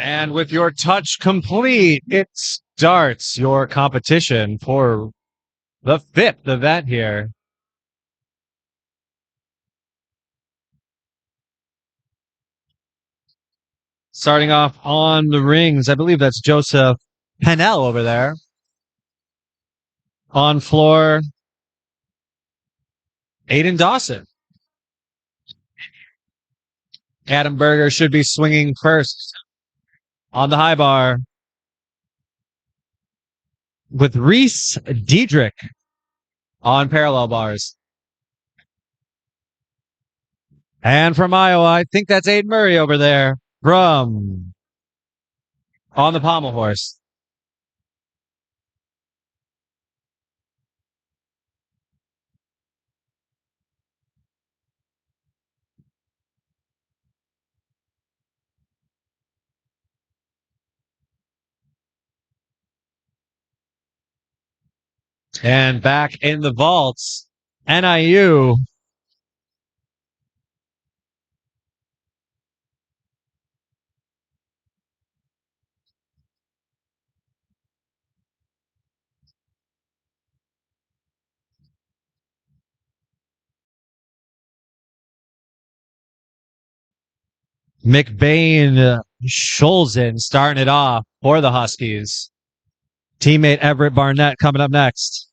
And with your touch complete, it starts your competition for the 5th event here. Starting off on the rings, I believe that's Joseph Pennell over there. On floor, Aiden Dawson. Adam Berger should be swinging first on the high bar with Reese Diedrich on parallel bars. And from Iowa, I think that's Aiden Murray over there from on the pommel horse. And back in the vaults, NIU. McBain Scholzen starting it off for the Huskies. Teammate Everett Barnett coming up next.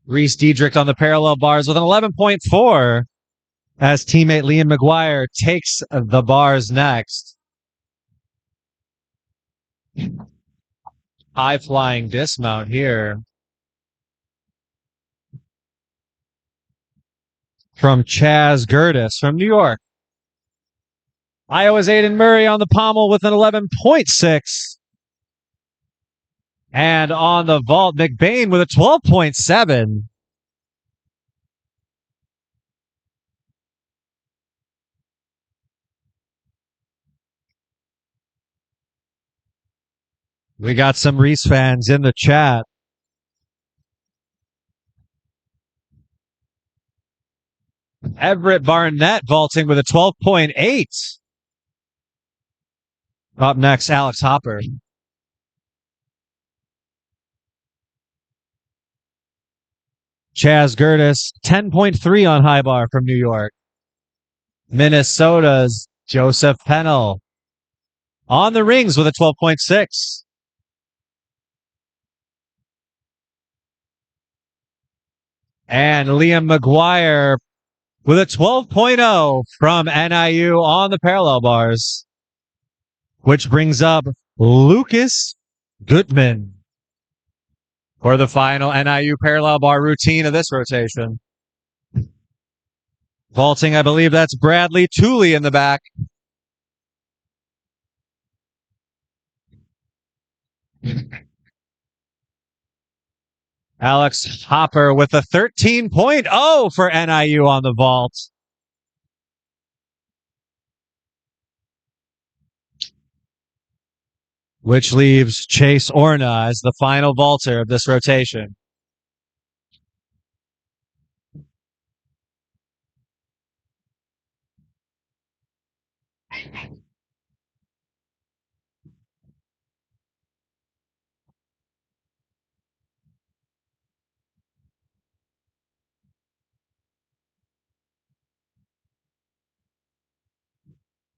Reese Diedrich on the parallel bars with an 11.4 as teammate Liam McGuire takes the bars next. High flying dismount here from Chaz Gertis from New York. Iowa's Aiden Murray on the pommel with an 11.6. And on the vault, McBain with a 12.7. We got some Reese fans in the chat. Everett Barnett vaulting with a 12.8. Up next, Alex Hopper. Chaz Gertis, 10.3 on high bar from New York. Minnesota's Joseph Pennell on the rings with a 12.6. And Liam McGuire with a 12.0 from NIU on the parallel bars, which brings up Lucas Goodman for the final NIU parallel bar routine of this rotation. Vaulting, I believe that's Bradley Tooley in the back. Alex Hopper with a 13.0 for NIU on the vault. Which leaves Chase Orna as the final vaulter of this rotation.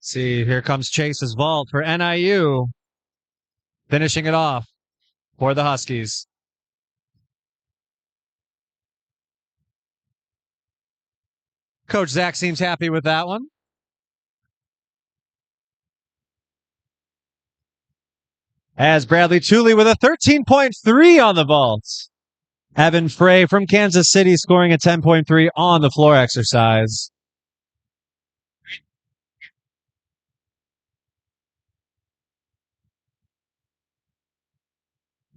See, here comes Chase's vault for NIU. Finishing it off for the Huskies. Coach Zach seems happy with that one. As Bradley Tooley with a 13.3 on the vault. Evan Frey from Kansas City scoring a 10.3 on the floor exercise.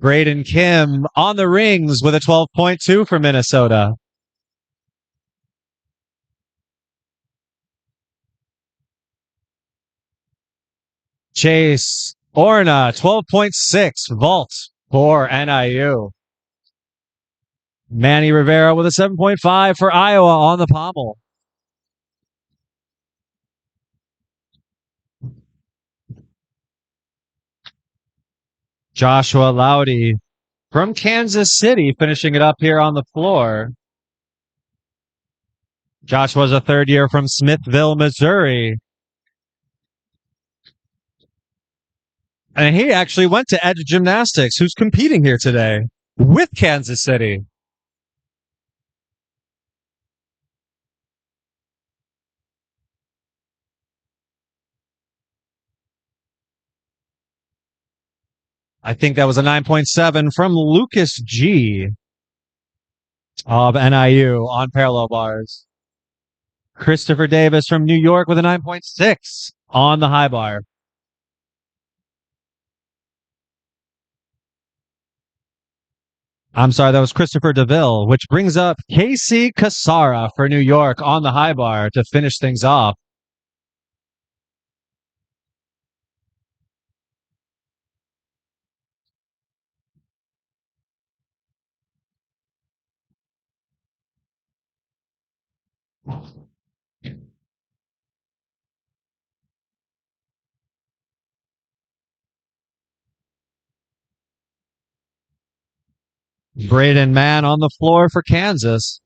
Braden Kim on the rings with a 12.2 for Minnesota. Chase Orna, 12.6 vault for NIU. Manny Rivera with a 7.5 for Iowa on the pommel. Joshua Loudy from Kansas City finishing it up here on the floor. Joshua's a third year from Smithville, Missouri. And he actually went to Edge Gymnastics, who's competing here today with Kansas City. I think that was a 9.7 from Lucas G of NIU on parallel bars. Christopher Davis from New York with a 9.6 on the high bar. I'm sorry, that was Christopher DeVille, which brings up Casey Casara for New York on the high bar to finish things off. Braden Mann on the floor for Kansas.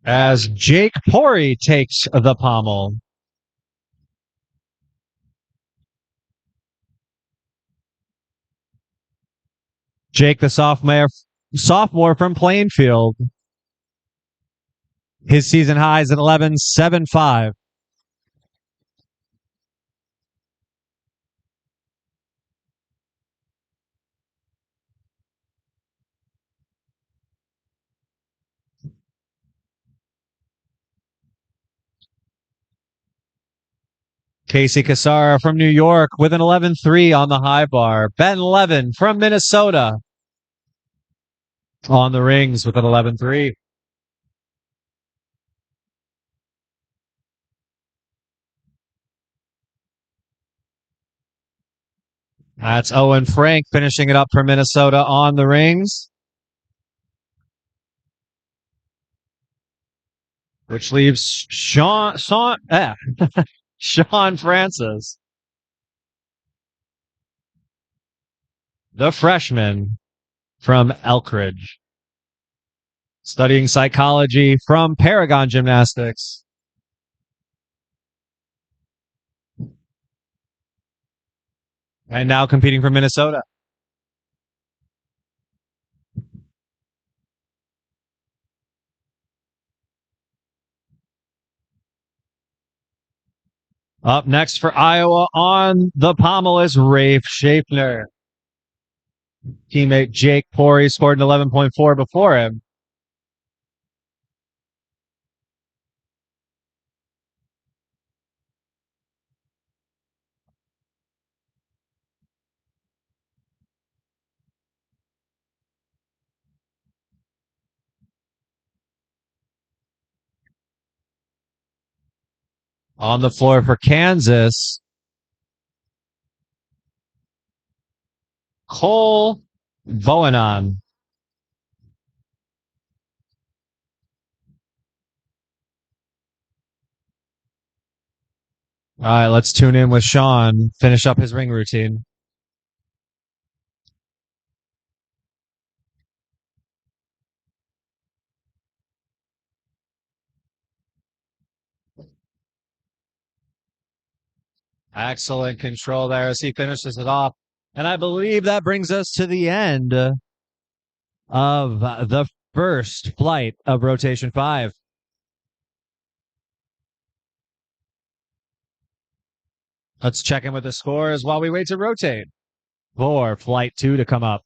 As Jake Pori takes the pommel. Jake, the sophomore from Plainfield. His season high is at 11.75. Casey Casara from New York with an 11.3 on the high bar. Ben Levin from Minnesota on the rings with an 11.3. That's Owen Frank finishing it up for Minnesota on the rings. Which leaves Sean Francis, the freshman from Elkridge, studying psychology from Paragon Gymnastics. And now competing for Minnesota. Up next for Iowa on the pommel is Rafe Schaffner. Teammate Jake Pori scored an 11.4 before him. On the floor for Kansas, Cole Boanon. All right, let's tune in with Sean, finish up his ring routine. Excellent control there as he finishes it off. And I believe that brings us to the end of the first flight of rotation 5. Let's check in with the scores while we wait to rotate for flight 2 to come up,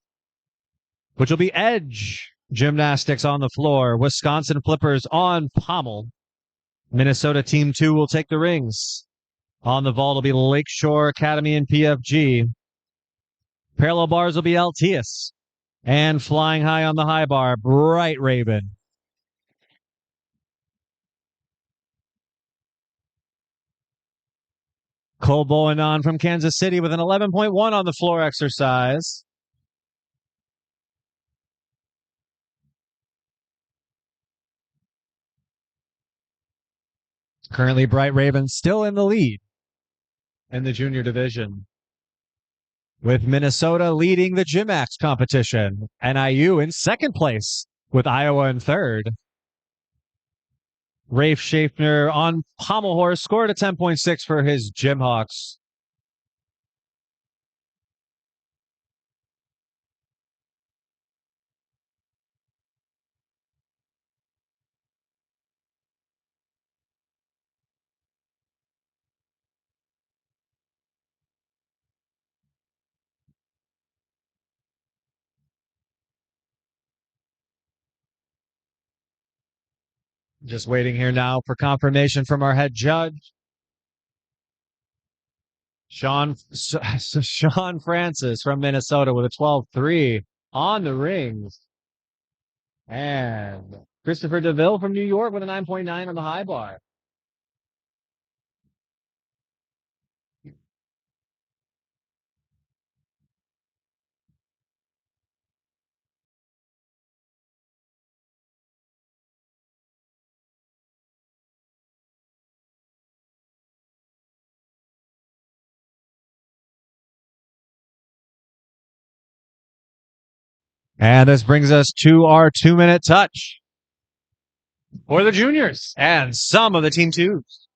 which will be Edge Gymnastics on the floor, Wisconsin Flippers on pommel. Minnesota Team 2 will take the rings. On the vault will be Lakeshore Academy and PFG. Parallel bars will be Altius. And flying high on the high bar, Bright Raven. Cole Bowenon from Kansas City with an 11.1 on the floor exercise. Currently, Bright Ravens still in the lead in the junior division, with Minnesota leading the GymACT competition. NIU in second place, with Iowa in third. Rafe Schaffner on pommel horse scored a 10.6 for his Gymhawks. Just waiting here now for confirmation from our head judge, Sean Francis from Minnesota with a 12-3 on the rings. And Christopher DeVille from New York with a 9.9 on the high bar. And this brings us to our 2-minute touch for the juniors and some of the team twos.